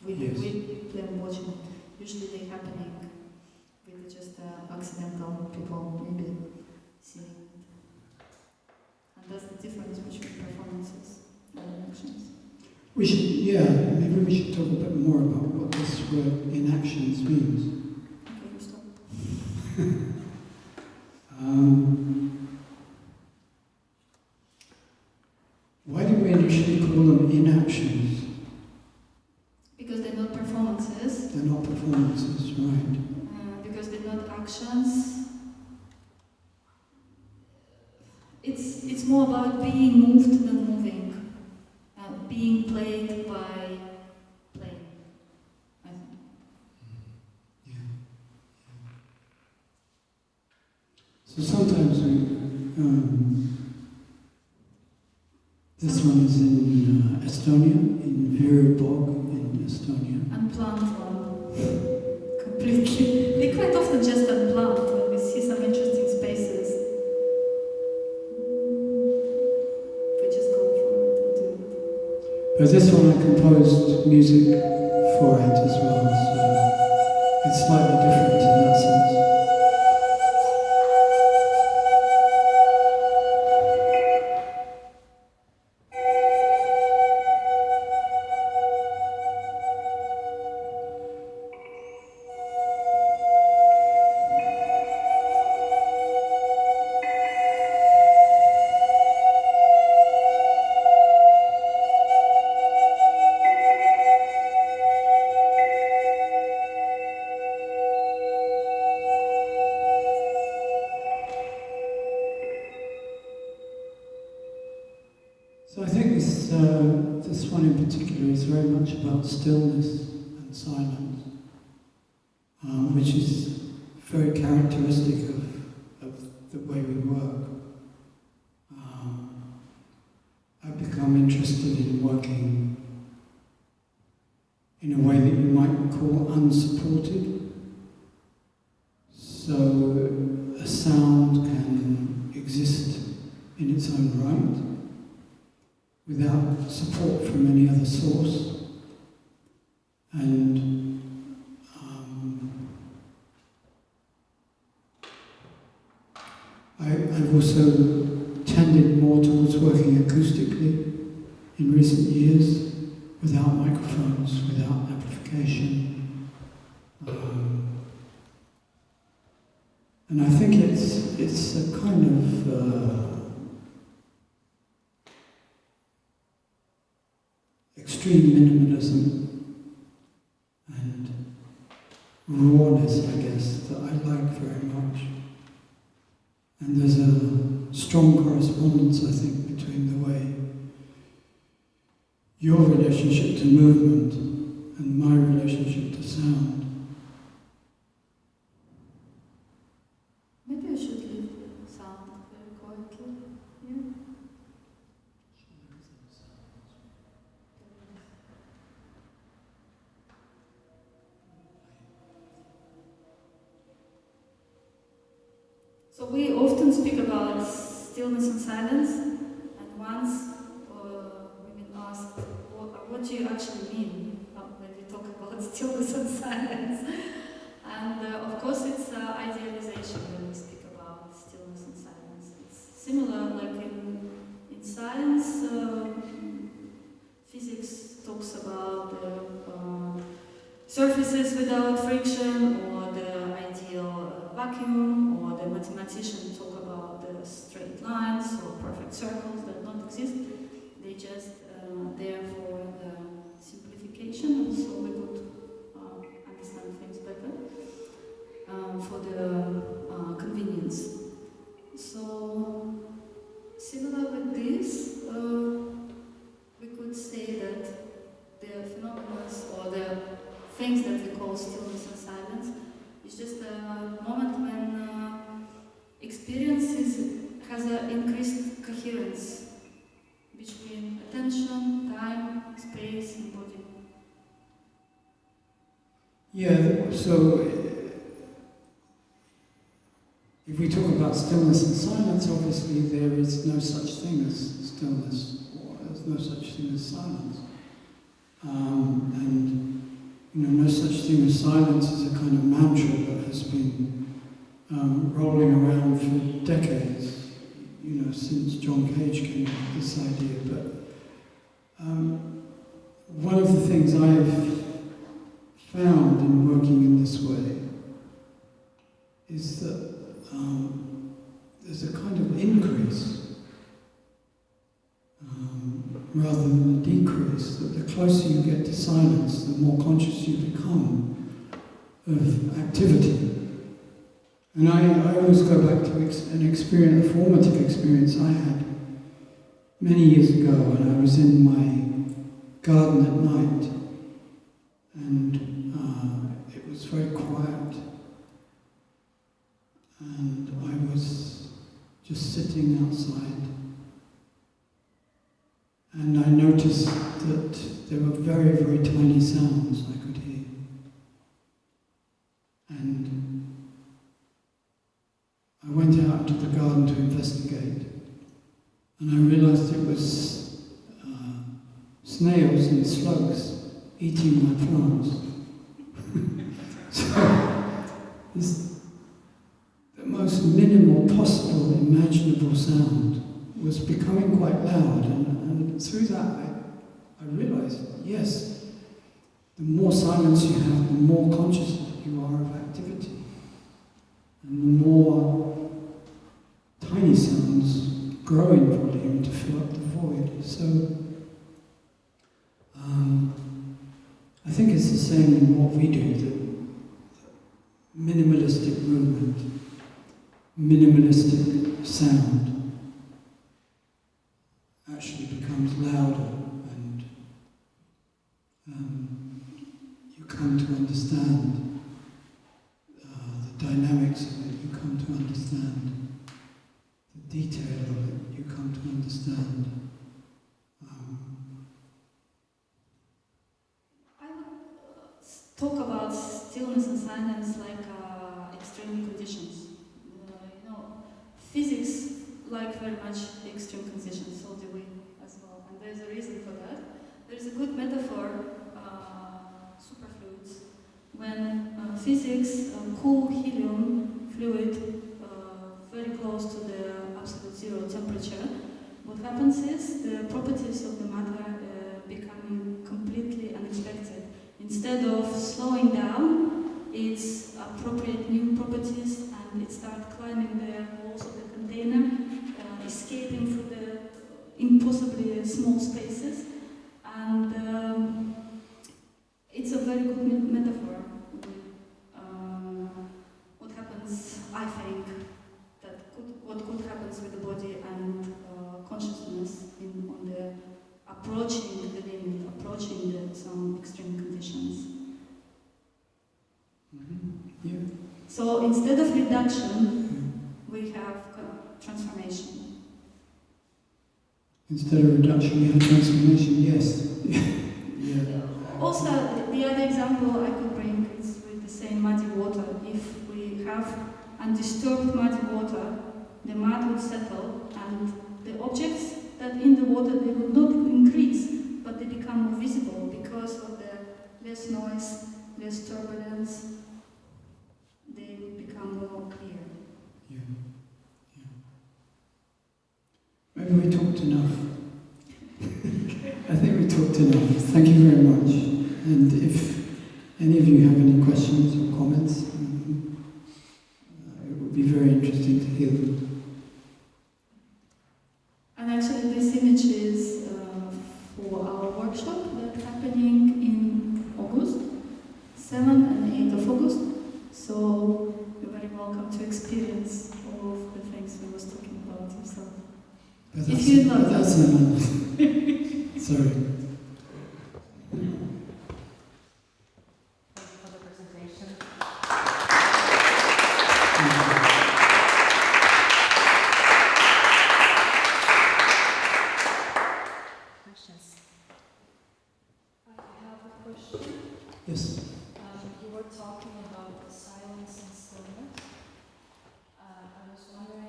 with them watching. Usually they're happening with just accidental people maybe seeing it. And that's the difference between performances and inactions. We should, maybe we should talk a bit more about what this word inactions means. Okay, you stop. Why do we initially call them inactions? Because they're not performances. They're not performances, right? Because they're not actions. It's more about being moved than moving. Being played by playing, I think. Yeah. So sometimes we, this one is in Estonia, in Viribog in Estonia. Unplanned one, completely. We quite often just unplanned when we see some interesting spaces. We just go for it and do it. But this one I composed music for it as well, so it's slightly different in that sense. So I think this one in particular is very much about stillness and silence, which is very characteristic of the way we work. I've become interested in working in a way that you might call unsupported. So a sound can exist in its own right, without support from any other source. And I've also tended more towards working acoustically in recent years, without microphones, without amplification. And I think it's a kind of extreme minimalism and rawness, I guess, that I like very much. And there's a strong correspondence, I think, between the way your relationship to movement and my relationship to sound. Maybe I should leave the sound very quietly here. So we often speak about stillness and silence, and once we've been asked, what do you actually mean when we talk about stillness and silence? And of course it's idealization when we speak about stillness and silence. It's similar, like in science, physics talks about the surfaces without friction, or the ideal vacuum, or the mathematicians talk about the straight lines or perfect circles that don't exist. They just there for the simplification, and so we could understand things better for the convenience. So similar with this, we could say that the phenomena or the things that we call stillness and silence is just a moment when experience has an increased coherence between attention, time, space, and body. Yeah, so if we talk about about stillness and silence, obviously there is no such thing as stillness, or there's no such thing as silence. And no such thing as silence is a kind of mantra that has been rolling around for decades, since John Cage came up with this idea. But one of the things I've found in working in this way is that there's a kind of increase rather than a decrease, that the closer you get to silence, the more conscious you become of activity. And I always go back to a formative experience I had many years ago when I was in my garden at night, and it was very quiet, and I was just sitting outside, and I noticed that there were very, very tiny sounds I could hear. And I went out into the garden to investigate, and I realized it was snails and slugs eating my plants. So, the most minimal possible imaginable sound was becoming quite loud, and through that I realized, yes, the more silence you have, the more conscious you are of activity, and the more tiny sounds grow in volume to fill up the void. So I think it's the same in what we do, the minimalistic movement, minimalistic sound actually becomes louder, and you come to understand the dynamics of it, you come to understand the detail of it, you come to understand. I would talk about stillness and silence like extreme conditions. Physics like very much extreme conditions, so do we as well. And there's a reason for that. There's a good metaphor, superfluids. When physics cool helium fluid very close to the absolute zero temperature, what happens is the properties of the matter become completely unexpected. Instead of slowing down, it's appropriate new properties, and it starts climbing the walls of the container, escaping through the impossibly small spaces, and it's a very good metaphor with what happens, I think, what could happen with the body and consciousness on the approaching the limit, approaching some extreme conditions. Mm-hmm. Yeah. So instead of reduction, we have transformation. Instead of reduction, we have transformation, yes. Yeah. Also, the other example I could bring is with the same muddy water. If we have undisturbed muddy water, the mud would settle, and the objects that in the water, they would not increase, but they become more visible because of the less noise, less turbulence. They become more clear. Yeah. Maybe we talked enough. I think we talked enough. Thank you very much. And if any of you have any questions or comments, it would be very interesting to hear them. And actually this image is for our workshop that's happening in August, 7 and 8 of August. So you're very welcome to experience all of the things we was talking about yourself. If you love that's another. Sorry. Thank you for the presentation. Questions? I have a question. Yes. You were talking about the silence and stillness. I was wondering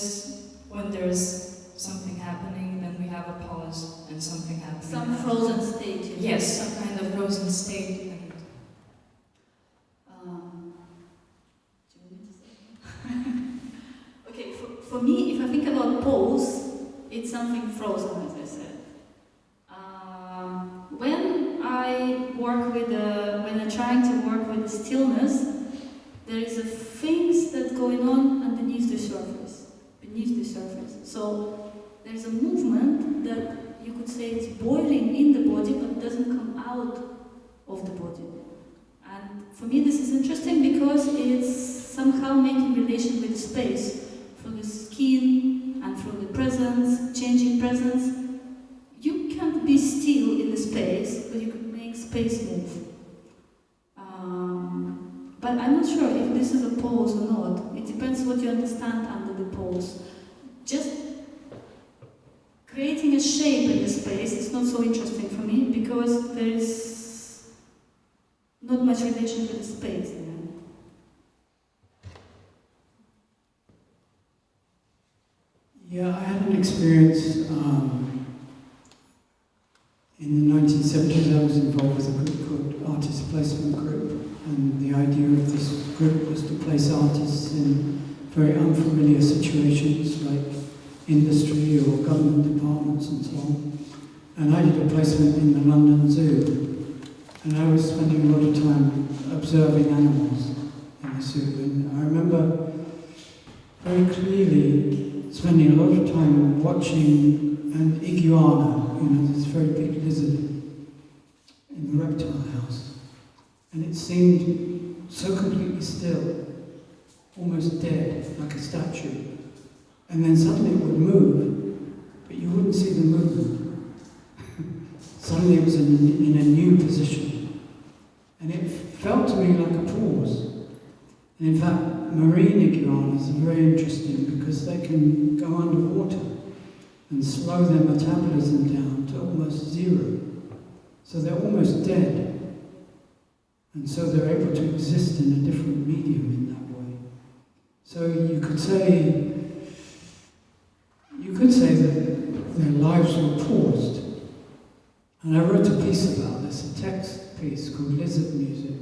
this when there's something happening, then we have a pause and something happening. Some frozen state. Yes, some kind of frozen state. And do you want me to say? Okay, for me, if I think about pause, it's something frozen, as I said. When I'm trying to work with the stillness, there is a things that going on underneath the surface, beneath the surface. So there's a movement that you could say it's boiling in the body, but doesn't come out of the body. And for me, this is interesting because it's somehow making relation with space, through the skin and through the presence, changing presence. You can't be still in the space, but you can make space move. But I'm not sure if this is a pause or not. It depends what you understand under the pause. Just creating a shape in the space is not so interesting for me because there is not much relation with the space there. Yeah, I had an experience in the 1970s. I was involved with a group called Artist Placement Group, and the idea of this group was to place artists in very unfamiliar situations like industry or government departments and so on. And I did a placement in the London Zoo, and I was spending a lot of time observing animals in the zoo. And I remember very clearly spending a lot of time watching an iguana, this very big lizard in the reptile house. And it seemed so completely still, almost dead, like a statue. And then suddenly it would move, but you wouldn't see the movement. Suddenly it was in a new position. And it felt to me like a pause. And in fact, marine iguanas are very interesting because they can go underwater and slow their metabolism down to almost zero. So they're almost dead. And so they're able to exist in a different medium in that way. So you could say that their lives were paused. And I wrote a piece about this, a text piece called Lizard Music,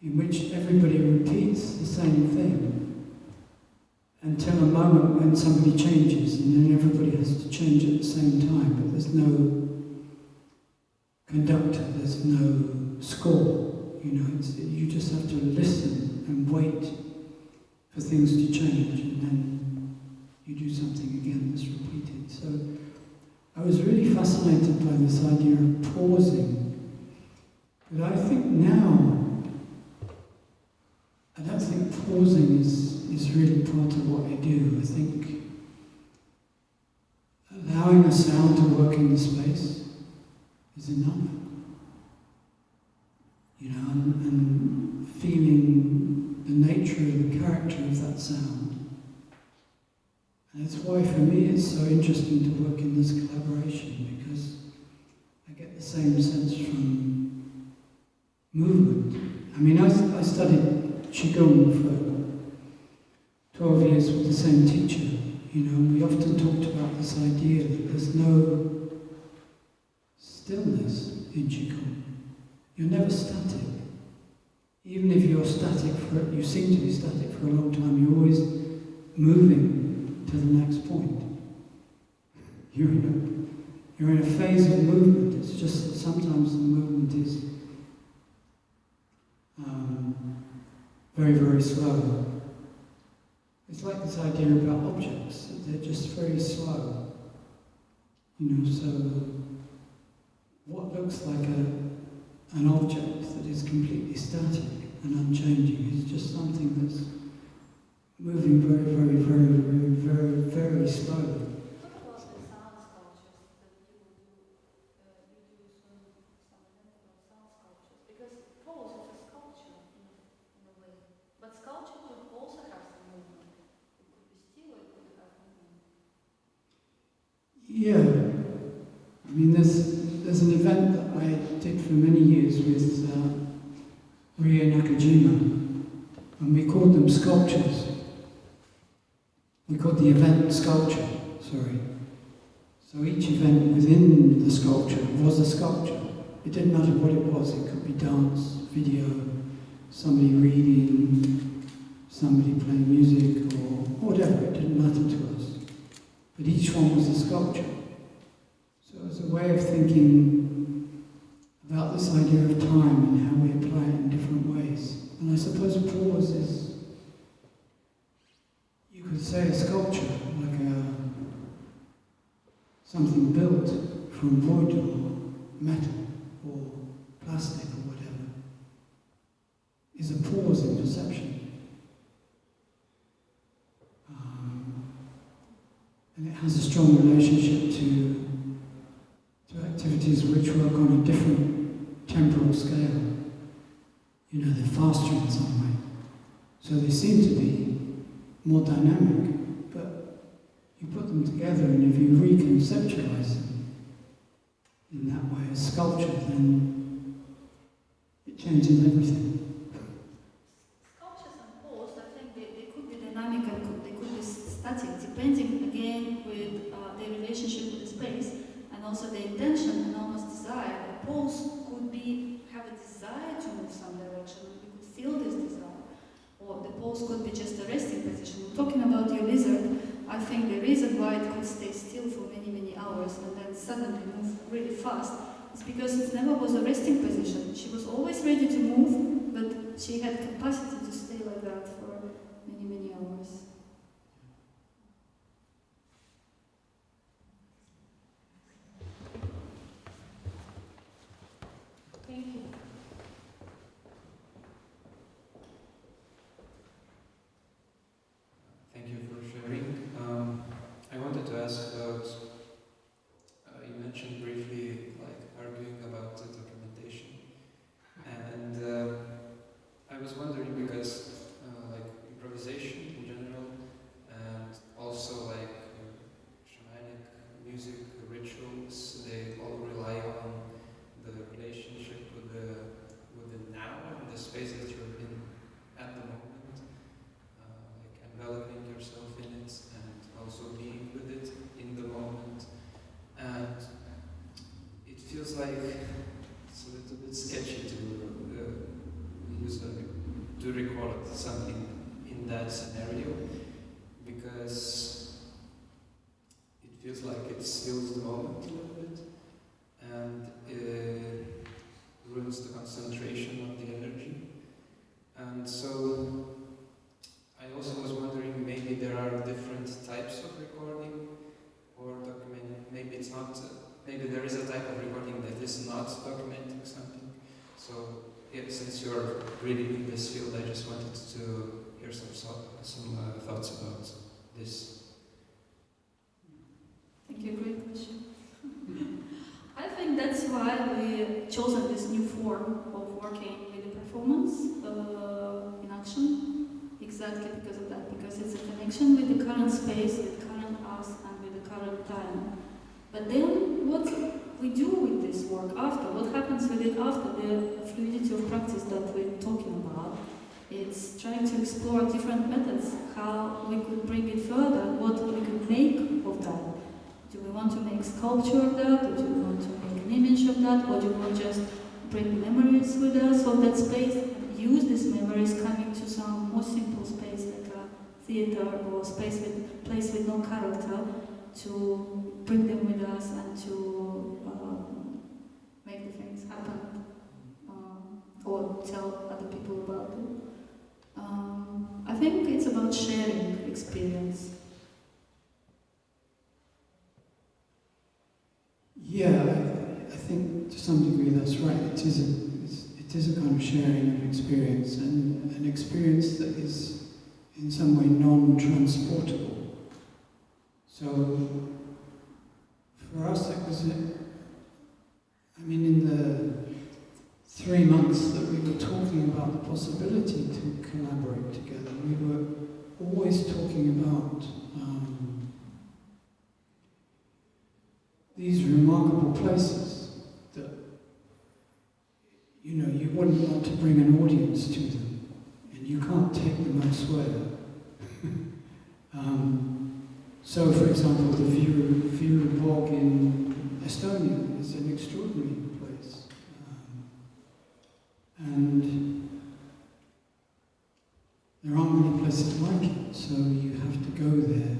in which everybody repeats the same thing until a moment when somebody changes, and then everybody has to change at the same time, but there's no conductor, there's no score. You just have to listen and wait for things to change, and then you do something again that's repeated. So I was really fascinated by this idea of pausing. But I think now, I don't think pausing is really part of what I do. I think allowing a sound to work in the space is enough. And feeling the nature and the character of that sound. And that's why for me it's so interesting to work in this collaboration, because I get the same sense from movement. I mean, I studied Qigong for 12 years with the same teacher. We often talked about this idea that there's no stillness in Qigong. You're never static. Even if you're static you seem to be static for a long time, you're always moving to the next point. You're in a phase of movement. It's just that sometimes the movement is very, very slow. It's like this idea about objects, that they're just very slow. So what looks like an object that is completely static and unchanging is just something that's moving very, very, very, very, very, very slowly. What about the sound sculptures that you do some examples of sound sculptures? Because pose is a sculpture in a way, but sculpture could also have some movement. It could be still, it could have movement. Yeah. I mean, there's an event that I did for many years with Ria Nakajima, and we called them sculptures. we called the event sculpture, sorry. So each event within the sculpture was a sculpture. It didn't matter what it was. It could be dance, video, somebody reading, somebody playing music, or whatever. It didn't matter to us. But each one was a sculpture. So it was a way of thinking about this idea of time and how we apply it in different ways. And I suppose pause is, you could say, a sculpture, like something built from wood or metal or plastic or whatever, is a pause in perception. And it has a strong relationship to activities which work on a different temporal scale. You know, they're faster in some way. So they seem to be more dynamic, but you put them together and if you reconceptualize them in that way as sculpture, then it changes everything. Sculptures and pose, I think they could be dynamic and they could be static, depending again with their relationship with the space and also the intention and almost desire. A pose could have a desire to move some direction, you could feel this desire. Or the pose could be just a resting position. Talking about your lizard, I think the reason why it could stay still for many, many hours and then suddenly move really fast is because it never was a resting position. She was always ready to move, but she had capacity to stay like that for many, many hours. Thank you. Thank you for sharing. I wanted to ask about, you mentioned briefly arguing about the documentation, and I was wondering because improvisation in general and also shamanic music rituals, they all rely on the relationship with the now and the space that you're in at the moment, enveloping yourself in it and also being with it in the moment. And it feels like it's a little bit sketchy to record something in that scenario, because it feels like it steals the moment a little bit and ruins the concentration of the energy. And so I also was wondering, maybe there are different types of recording or documenting. Maybe it's not. Maybe there is a type of recording that is not documenting something. So, since you're really in this field, I just wanted to hear some thoughts about this. Thank you, great question. I think that's why we chosen this new form of working with the performance in action. Exactly because of that, because it's a connection with the current space, with current us, and with the current time. But then, what we do with this work after, what happens with it after, the fluidity of practice that we're talking about, it's trying to explore different methods, how we could bring it further, what we could make of that. Do we want to make sculpture of that, or do we want to make an image of that, or do we want to just bring memories with us of that space, and use these memories coming to some more simple space like a theater or place with no character, to bring them with us and to make the things happen, or tell other people about it. I think it's about sharing experience. Yeah, I think to some degree that's right. It is a kind of sharing of experience, and an experience that is in some way non-transportable. So for us it was, in the 3 months that we were talking about the possibility to collaborate together, we were always talking about these remarkable places that, you wouldn't want to bring an audience to them, and you can't take them elsewhere. So, for example, the Viru bog in Estonia is an extraordinary place. And there aren't many places like it, so you have to go there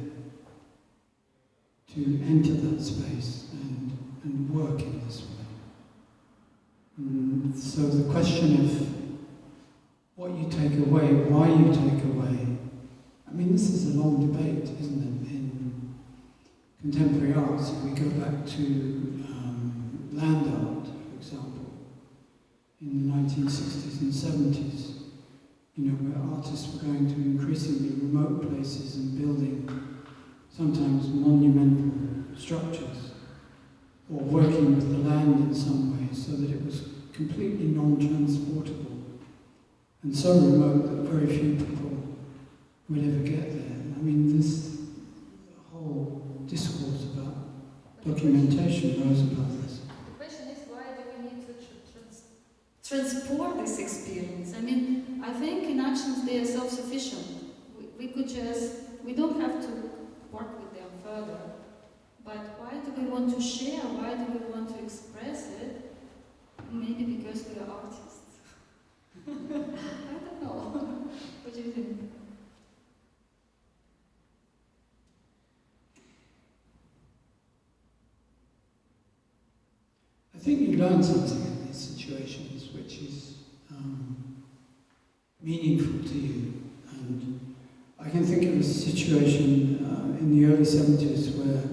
to enter that space and work in this way. And so the question of what you take away, why you take away, I mean, this is a long debate, isn't it, in contemporary arts. If we go back to land art, for example, in the 1960s and 70s, you know, where artists were going to increasingly remote places and building sometimes monumental structures, or working with the land in some way so that it was completely non-transportable and so remote that very few people would ever get there. I mean, this whole discourse about documentation rose about this. The question is, why do we need to transport this experience? I mean, I think in actions they are self-sufficient. We could just, we don't have to work with them further. But why do we want to share? Why do we want to express it? Maybe because we are artists. I don't know. What do you think? I think you learn something in these situations which is meaningful to you. And I can think of a situation in the early 70s where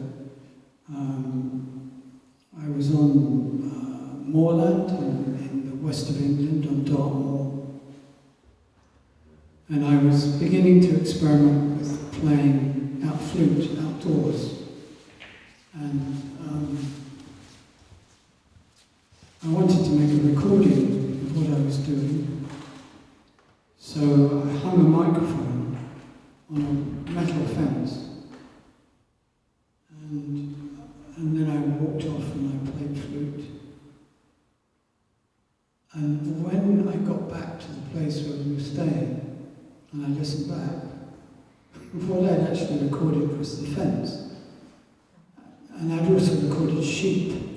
I was on moorland in the west of England, on Dartmoor, and I was beginning to experiment with playing flute outdoors. And I wanted to make a recording of what I was doing, so I hung a microphone on a metal fence, and then I walked off and I played flute. And when I got back to the place where we were staying, and I listened back, what I'd actually recorded was the fence. And I'd also recorded sheep.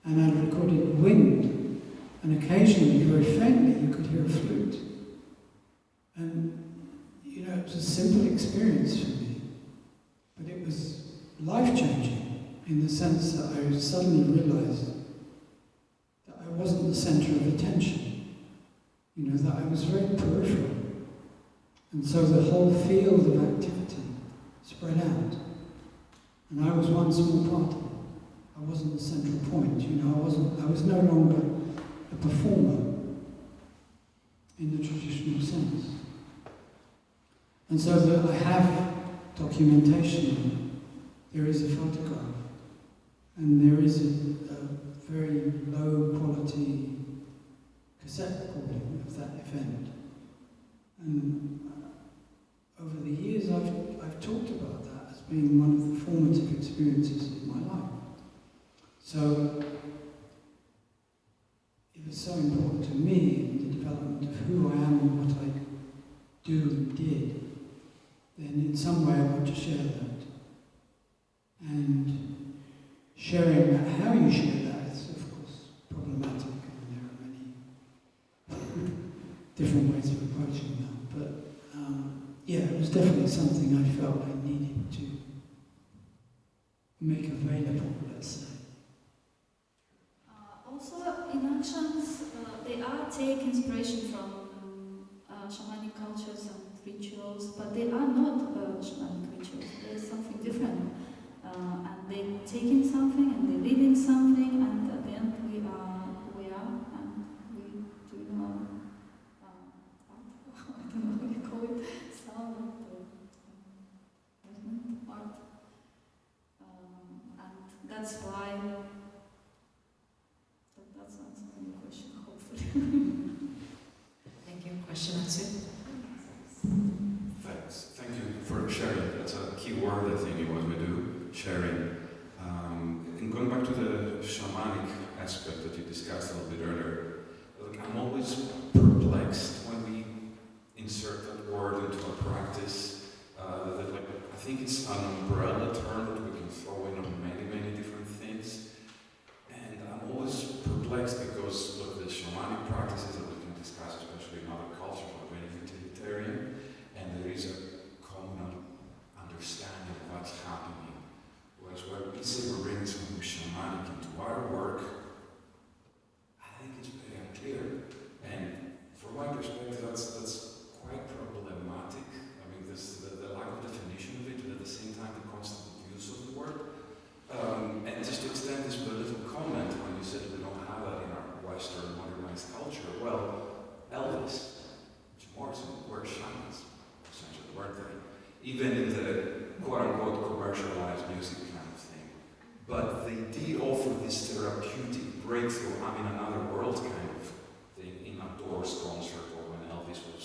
And I recorded wind, and occasionally, very faintly, you could hear a flute. And, you know, it was a simple experience for me, but it was life-changing in the sense that I suddenly realized that I wasn't the center of attention, you know, that I was very peripheral. And so the whole field of activity spread out, and I was one small part of it. I wasn't the central point, you know, I was no longer a performer in the traditional sense. And so that I have documentation, there is a photograph, and there is a very low quality cassette recording of that event. And over the years I've talked about that as being one of the formative experiences of my life. So, it was so important to me in the development of who I am and what I do and did, then in some way I want to share that. And sharing that, how you share that is of course problematic, and there are many different ways of approaching that. But yeah, it was definitely something I felt I needed to make available, let's say. Also, Inactions, they are take inspiration from shamanic cultures and rituals, but they are not shamanic rituals. There's something different, and they take in something and they live in something, and at the end we are who we are, and we do know art. I don't know what you call it, sound art, and that's why. That's answering your question, hopefully. Thank you. Question answered. Thanks. Thank you for sharing. That's a key word, I think, in what we do, sharing. And going back to the shamanic aspect that you discussed a little bit earlier, like, I'm always perplexed when we insert that word into a practice. That, like, I think it's umbrella term that we can throw in on many, many different things. And I'm always perplexed because, look, the shamanic practices that we can discuss, especially in other cultures, are very utilitarian, and there is a common understanding of what's happening. Whereas where we say we bring something shamanic into our work, I think it's very unclear. And from my perspective, that's quite problematic. I mean, the lack of definition of it, but at the same time, the constant use of the word. And just to extend this with a little comment, when you said we don't have that in our Western modernized culture, well, Elvis, Jim Morrison were shamans, essentially, weren't they? Even in the quote-unquote commercialized music kind of thing. But they did offer this therapeutic breakthrough, I'm in another world kind of thing, in a Doors concert or when Elvis was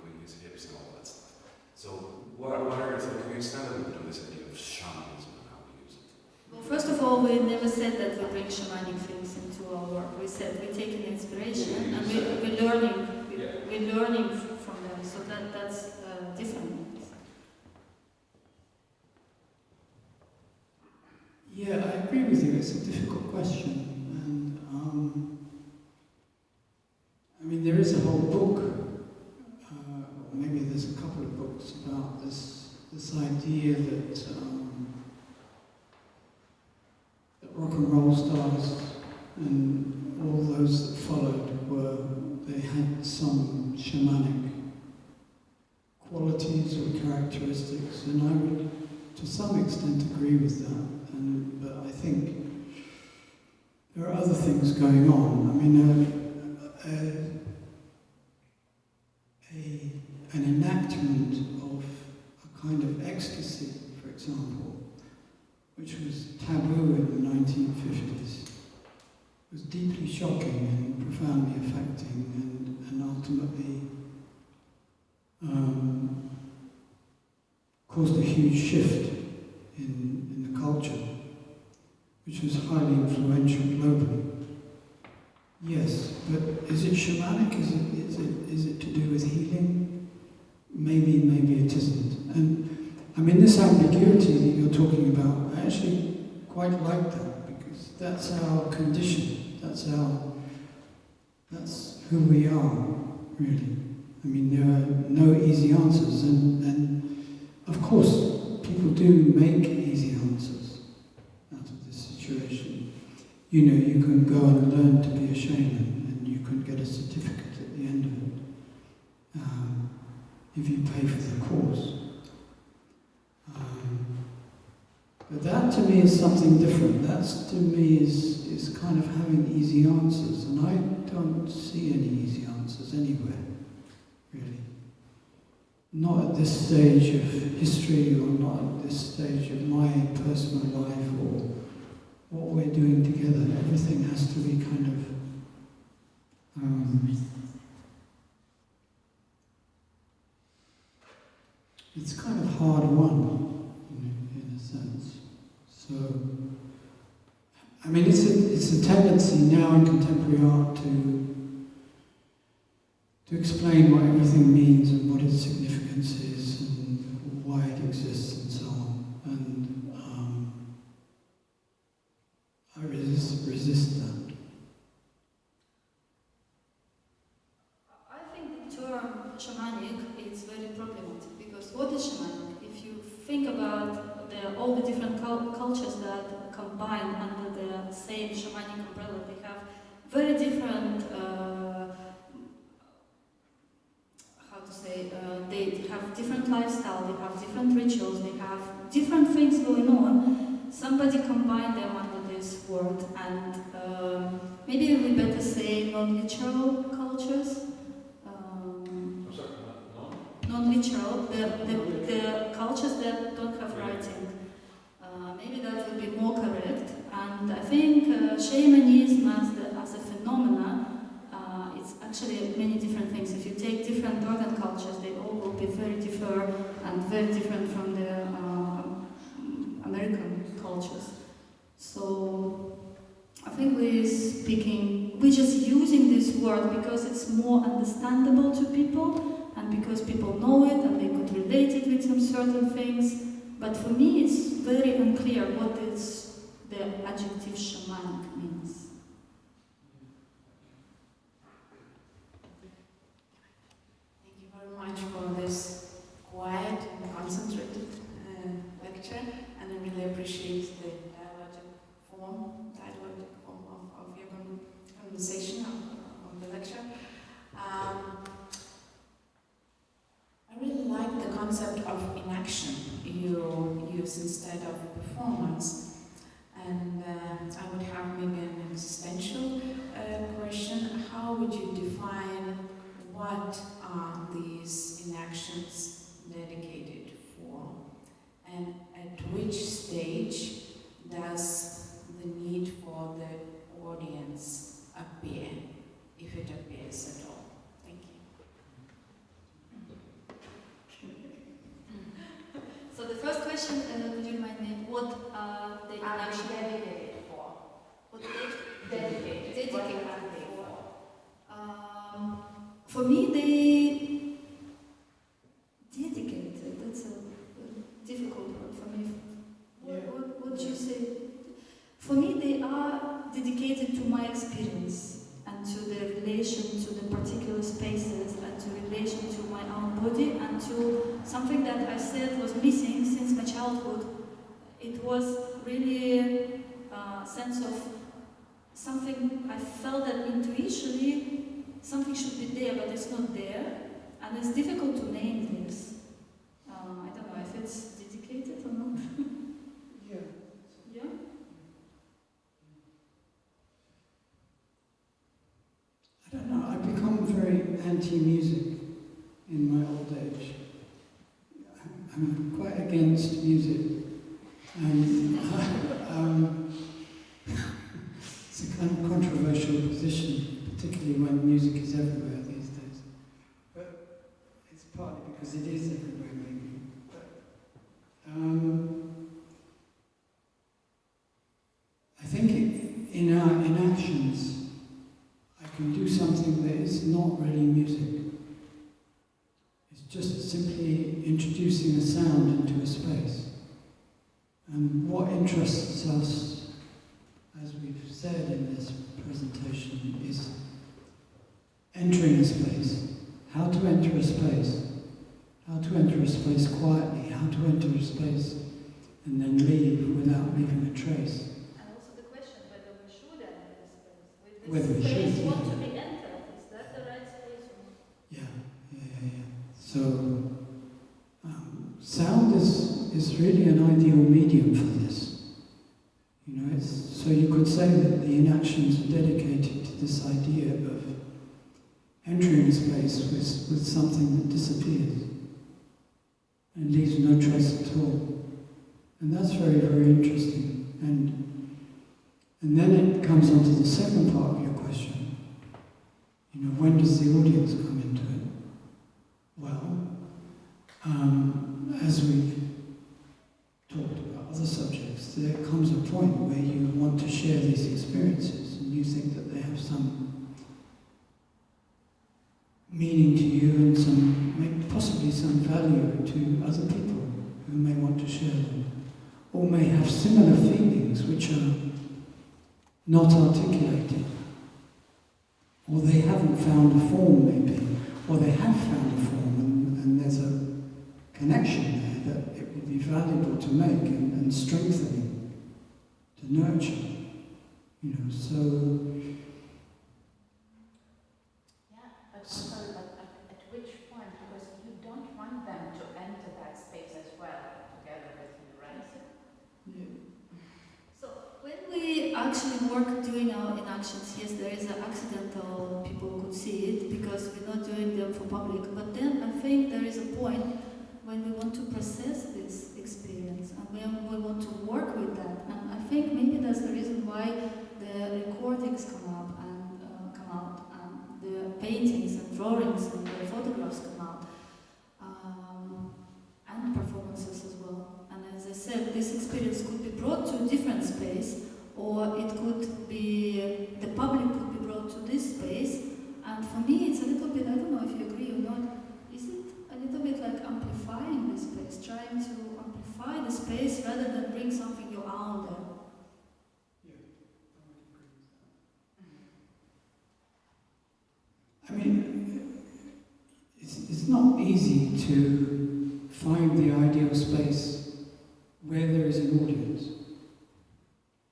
doing his hips and all that stuff. So what are your thoughts? Can you expand a little bit on this idea of shamanism and how we use it? Well, first of all, we never said that we bring shamanic things into our work. We said we're taking inspiration and we're learning from them. So that's different. Yeah, I agree with you. It's a difficult question. And I mean, there is a whole book, or maybe there's a couple of books about this idea that rock and roll stars and all those that followed they had some shamanic qualities or characteristics, and I would to some extent agree with that. But I think there are other things going on. I mean, an enactment of a kind of ecstasy, for example, which was taboo in the 1950s, was deeply shocking and profoundly affecting, and ultimately caused a huge shift in the culture, which was highly influential globally. Yes, but is it shamanic? Is it to do with healing? Maybe it isn't. And I mean, this ambiguity that you're talking about, I actually quite like that, because that's our condition. That's who we are, really. I mean, there are no easy answers, and of course, people do make easy answers out of this situation. You know, you can go and learn to be a shaman, and you can get a certificate at the end of it, if you pay for the course. But that to me is something different. That to me is kind of having easy answers, and I don't see any easy answers anywhere, really. Not at this stage of history, or not at this stage of my personal life, or what we're doing together. Everything has to be kind of it's kind of hard won, in a sense. So, I mean, it's a tendency now in contemporary art to explain what everything means and what its significance is and why it exists and so on. And I resist that. I think the term shamanic is very problematic, because what is shamanic? If you think about all the different cultures that combine under the same shamanic umbrella, they have very different they have different lifestyle, they have different rituals, they have different things going on. Somebody combined them under this word, and maybe we better say non-literal cultures. Non-literal, the cultures that don't have writing. Maybe that would be more correct. And I think shamanism as a phenomena, it's actually many different things. If you take different northern cultures, they all will be very different and very different from the American cultures. So I think we're just using this word because it's more understandable to people, and because people know it and they could relate it with some certain things. But for me, it's very unclear what is the adjective shamanic means. Thank you very much for this quiet and concentrated lecture, and I really appreciate the dialogic form of your conversation, of the lecture. I really like the concept of inaction you use instead of performance. And I would have maybe an existential question. How would you define what are these inactions dedicated for? And at which stage does the need for the audience appear, if it appears at all? Thank you. So the first question, would you remind me, what are the inactions dedicated for? What they Dedicated. What are they for? For me, they dedicated. That's a difficult word for me. What do you say? For me, they are dedicated to my experience and to the relation to the particular spaces and to relation to my own body and to something that I said was missing since my childhood. It was really a sense of something I felt that intuitively something should be there, but it's not there, and it's difficult to name this. I don't know if it's dedicated or not. Yeah. Yeah? I don't know, I've become very anti-music in my old age. I'm quite against music. And it's a kind of controversial position, particularly when music is everywhere these days. But it's partly because it is everywhere, maybe. But I think in our inactions, I can do something that is not really music. It's just simply introducing a sound into a space. And what interests us, as we've said in this presentation, is entering a space, how to enter a space, how to enter a space quietly, how to enter a space and then leave without leaving a trace. And also the question whether we should enter the space. With Whether we this space should, want yeah. to be entered, is that the right space or not? Yeah. So, sound is really an ideal medium for this. You know, so you could say that the inactions are dedicated to this idea of entering a space with something that disappears and leaves no trace at all. And that's very, very interesting. And then it comes on to the second part of your question. You know, when does the audience come into it? Well, as we've talked about other subjects, there comes a point where you want to share these experiences and you think that they have some meaning to you and possibly some value to other people who may want to share them, or may have similar feelings which are not articulated, or they haven't found a form maybe, or they have found a form and there's a connection there that it would be valuable to make and strengthening, to nurture, you know, so... Yeah, but I'm sorry, but at which point? Because you don't want them to enter that space as well, together with you, right? Yeah. So when we actually work doing our inactions, yes, there is an accidental, people could see it because we're not doing them for public, but then I think there is a point when we want to process this experience and when we want to work with that. And I think maybe that's the reason why the recordings come out and the paintings and drawings and the photographs come out, and performances as well. And as I said, this experience could be brought to a different space, or it could be, the public could be brought to this space. And for me, it's a little bit, I don't know if you agree or not, is it a little bit like amplifying this space, trying to amplify amplify the space rather than bring something your own there. I mean, it's not easy to find the ideal space where there is an audience,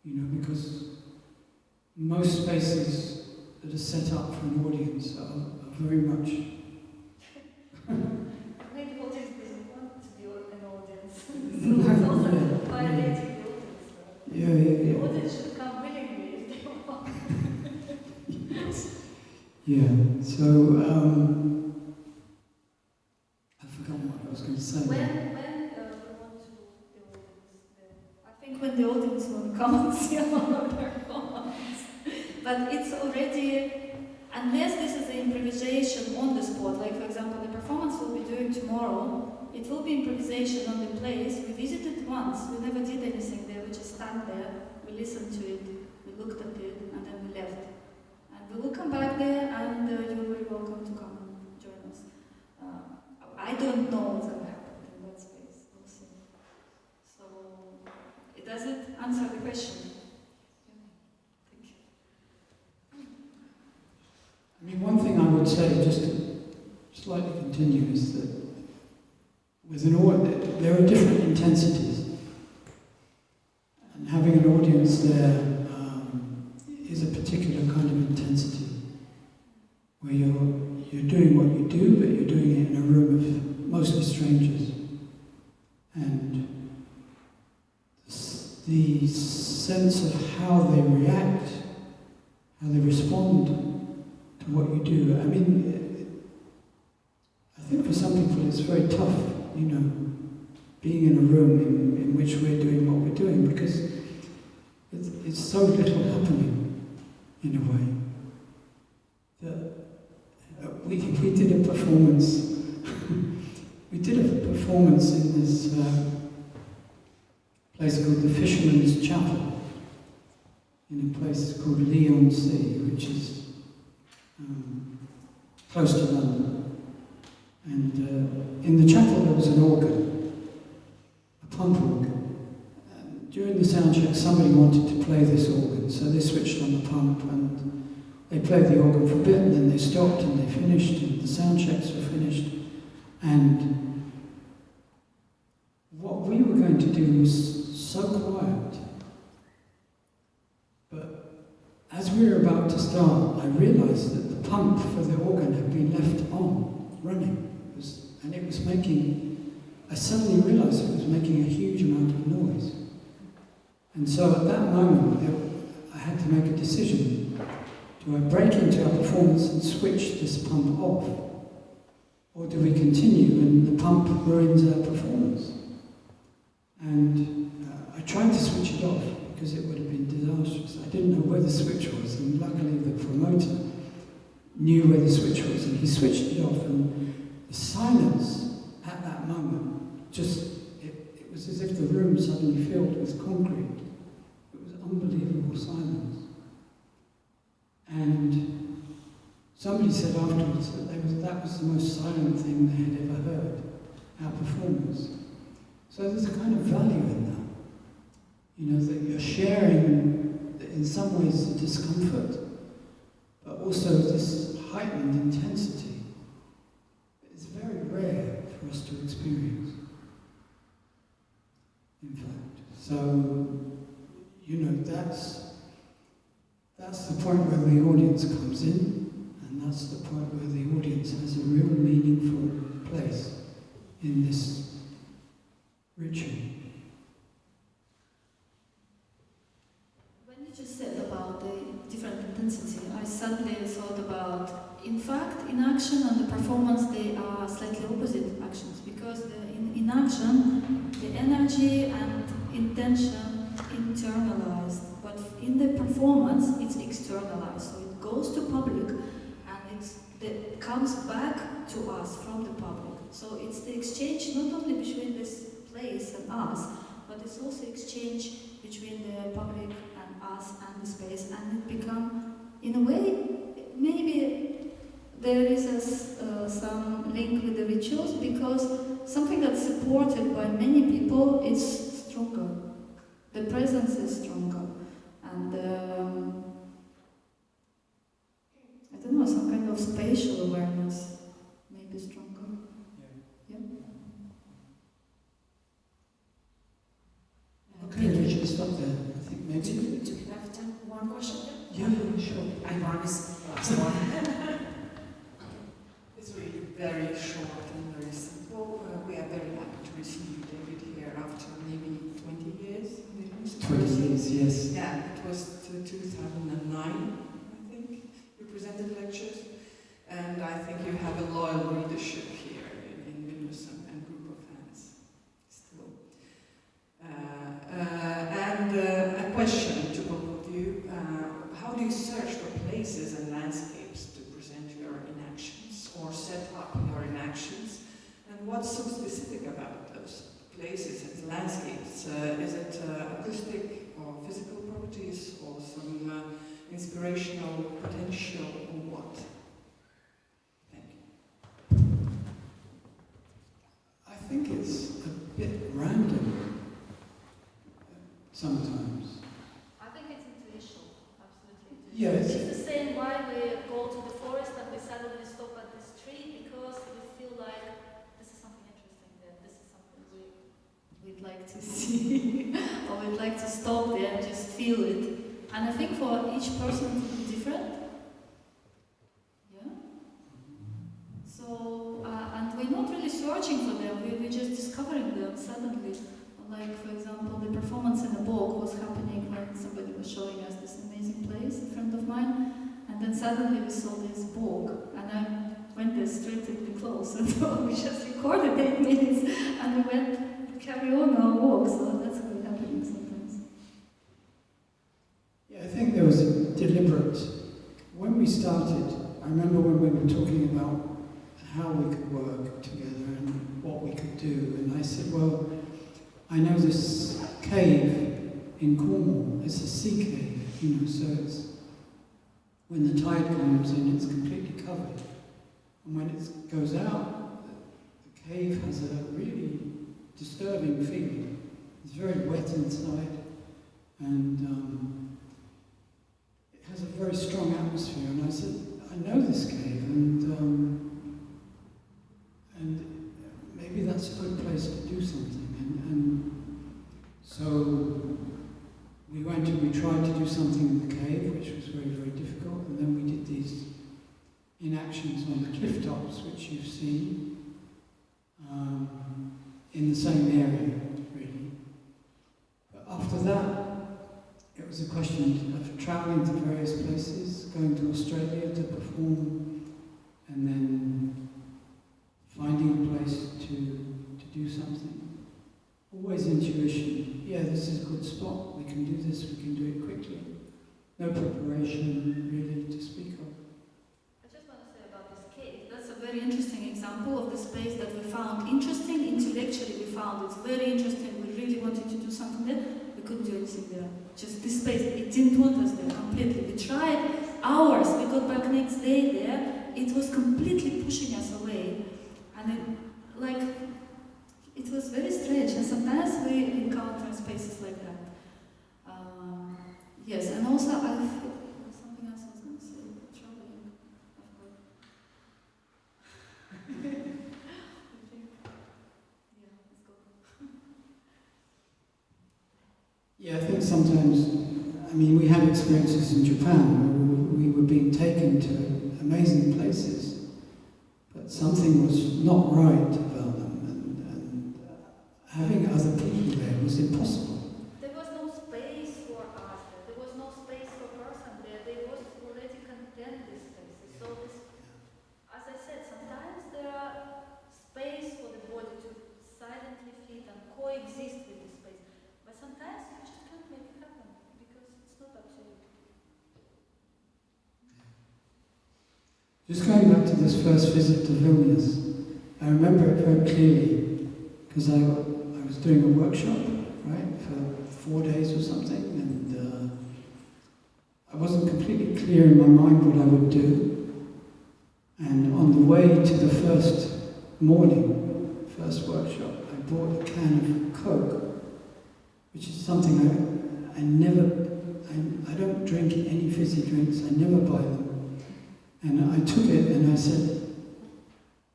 you know, because most spaces that are set up for an audience are very much Maybe the audience doesn't want to be an audience. So it's also violating the audience. yeah. The audience should come willingly if they want. Yeah, so I've forgotten what I was going to say. When we want to the audience there. I think when the audience will come and see our performance. But it's already, unless this is an improvisation on the spot, like for example the performance we'll be doing tomorrow, it will be improvisation on the place. We visited once, we never did anything there, we just stand there, we listened to it, we looked at it, and then we left. And we will come back there, and you're very welcome to come and join us. I don't know what's going to happen in that space, we'll see. So, does it answer the question? Thank you. I mean, one thing I would say, just to slightly continue, is that with an audience, there are different intensities. And having an audience there is a particular kind of intensity, where you're doing what you do, but you're doing it in a room of mostly strangers. And the sense of how they react, how they respond to what you do. I mean, I think for some people it's very tough, you know, being in a room in which we're doing what we're doing, because it's so little happening, in a way, that we did a performance. We did a performance in this place called the Fisherman's Chapel, in a place called Leigh-on-Sea, which is close to London. And in the chapel there was an organ, a pump organ. And during the sound check somebody wanted to play this organ, so they switched on the pump and they played the organ for a bit, and then they stopped and they finished, and the sound checks were finished. And what we were going to do was so quiet. But as we were about to start, I realized that the pump for the organ had been left on, running. And it was making, I suddenly realized it was making a huge amount of noise. And so at that moment, I had to make a decision. Do I break into our performance and switch this pump off? Or do we continue and the pump ruins our performance? And I tried to switch it off because it would have been disastrous. I didn't know where the switch was, and luckily the promoter knew where the switch was, and he switched it off, and the silence at that moment, it was as if the room suddenly filled with concrete. It was unbelievable silence. And somebody said afterwards that that was the most silent thing they had ever heard, our performance. So there's a kind of value in that. You know, that you're sharing, in some ways, the discomfort, but also this heightened intensity. It's very rare for us to experience, in fact. So, you know, that's the point where the audience comes in, and that's the point where the audience has a real meaningful place in this ritual. When you just said about the different intensity, I suddenly thought about, in fact, in action and the performance, they are slightly opposite actions, because in action, the energy and intention internalized, but in the performance, it's externalized. So it goes to public, and it comes back to us from the public. So it's the exchange not only between this place and us, but it's also exchange between the public and us and the space, and it become, in a way, maybe there is some link with the rituals, because something that's supported by many people is stronger. The presence is stronger. And I don't know, some kind of spatial awareness may be stronger. Okay, we should stop there. I think maybe. Do we have time? One question? Yeah, sure. I promise last one. It's really very short and very simple. We are very happy to receive you, David, here after maybe 20 years. 20 years, yes. Yeah, it was 2009, I think. You presented lectures, and I think you have a loyal readership here in Vilnius and group of fans still. And a question to both of you. How do you search for places and landscapes to present your inactions or set up your inactions? And what's so specific about those places and landscapes? Is it acoustic or physical properties or some inspirational potential or what? Thank you. I think it's a bit random sometimes. I think it's intuition, absolutely. Yes. It's the same why we go to the forest and we suddenly stop at this tree, because we feel like this is something interesting there, this is something We'd like to see, or we'd like to stop there and just feel it. And I think for each person to be different. Yeah? So, and we're not really searching for them, we're just discovering them suddenly. Like, for example, the performance in the book was happening when somebody was showing us this amazing place, a friend of mine, and then suddenly we saw this book, and I went there straight to be close, and so we just recorded 8 minutes, and we went to carry on our walk, so that's what's happening sometimes. Yeah, I think there was a deliberate, when we started, I remember when we were talking about how we could work together and what we could do, and I said, well, I know this cave in Cornwall, it's a sea cave, you know, so it's, when the tide comes in, it's completely covered. And when it goes out, the cave has a really disturbing feeling. It's very wet inside, and it has a very strong atmosphere. And I said, I know this cave, and maybe that's a good place to do something. And so we went and we tried to do something in the cave, which was very, very difficult, and then we did these inactions on the cliff tops, which you've seen, in the same area, really. But after that, it was a question of travelling to various places, going to Australia to perform, and then finding a place to do something. Always intuition. Yeah, this is a good spot. We can do this. We can do it quickly. No preparation, really, to speak of. I just want to say about this cave. That's a very interesting example of the space that we found interesting. Intellectually, we found it's very interesting. We really wanted to do something there. We couldn't do anything there. Just this space. It didn't want us there completely. We tried hours. We got back next day there. It was completely pushing us away, and it was very strange, and sometimes we encounter spaces like that. Yes, and also I feel something else I was going to say, traveling, of course. Yeah, let's go. Yeah, I think sometimes, I mean, we had experiences in Japan where we were being taken to amazing places, but something was not right about them. Having other people there was impossible. There was no space for us there. There was no space for person there. They was already content these spaces. So this, as I said, sometimes there are space for the body to silently fit and coexist with the space. But sometimes you just can't make it happen because it's not absolute. Just going back to this first visit to Vilnius, I remember it very clearly because I was doing a workshop, right, for 4 days or something, and I wasn't completely clear in my mind what I would do. And way to the first morning, first workshop, I bought a can of Coke, which is something I don't drink any fizzy drinks, I never buy them. And I took it and I said,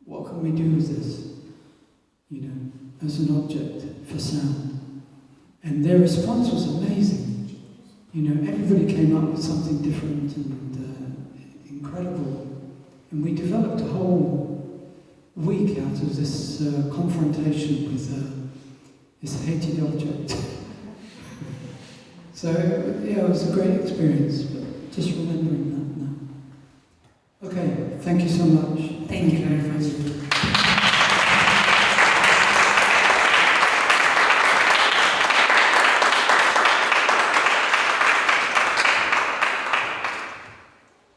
what can we do with this? You know, as an object for sound. And their response was amazing. You know, everybody came up with something different and incredible. And we developed a whole week out of this confrontation with this hated object. So, yeah, it was a great experience, but just remembering that now. Okay, thank you so much. Thank you very much.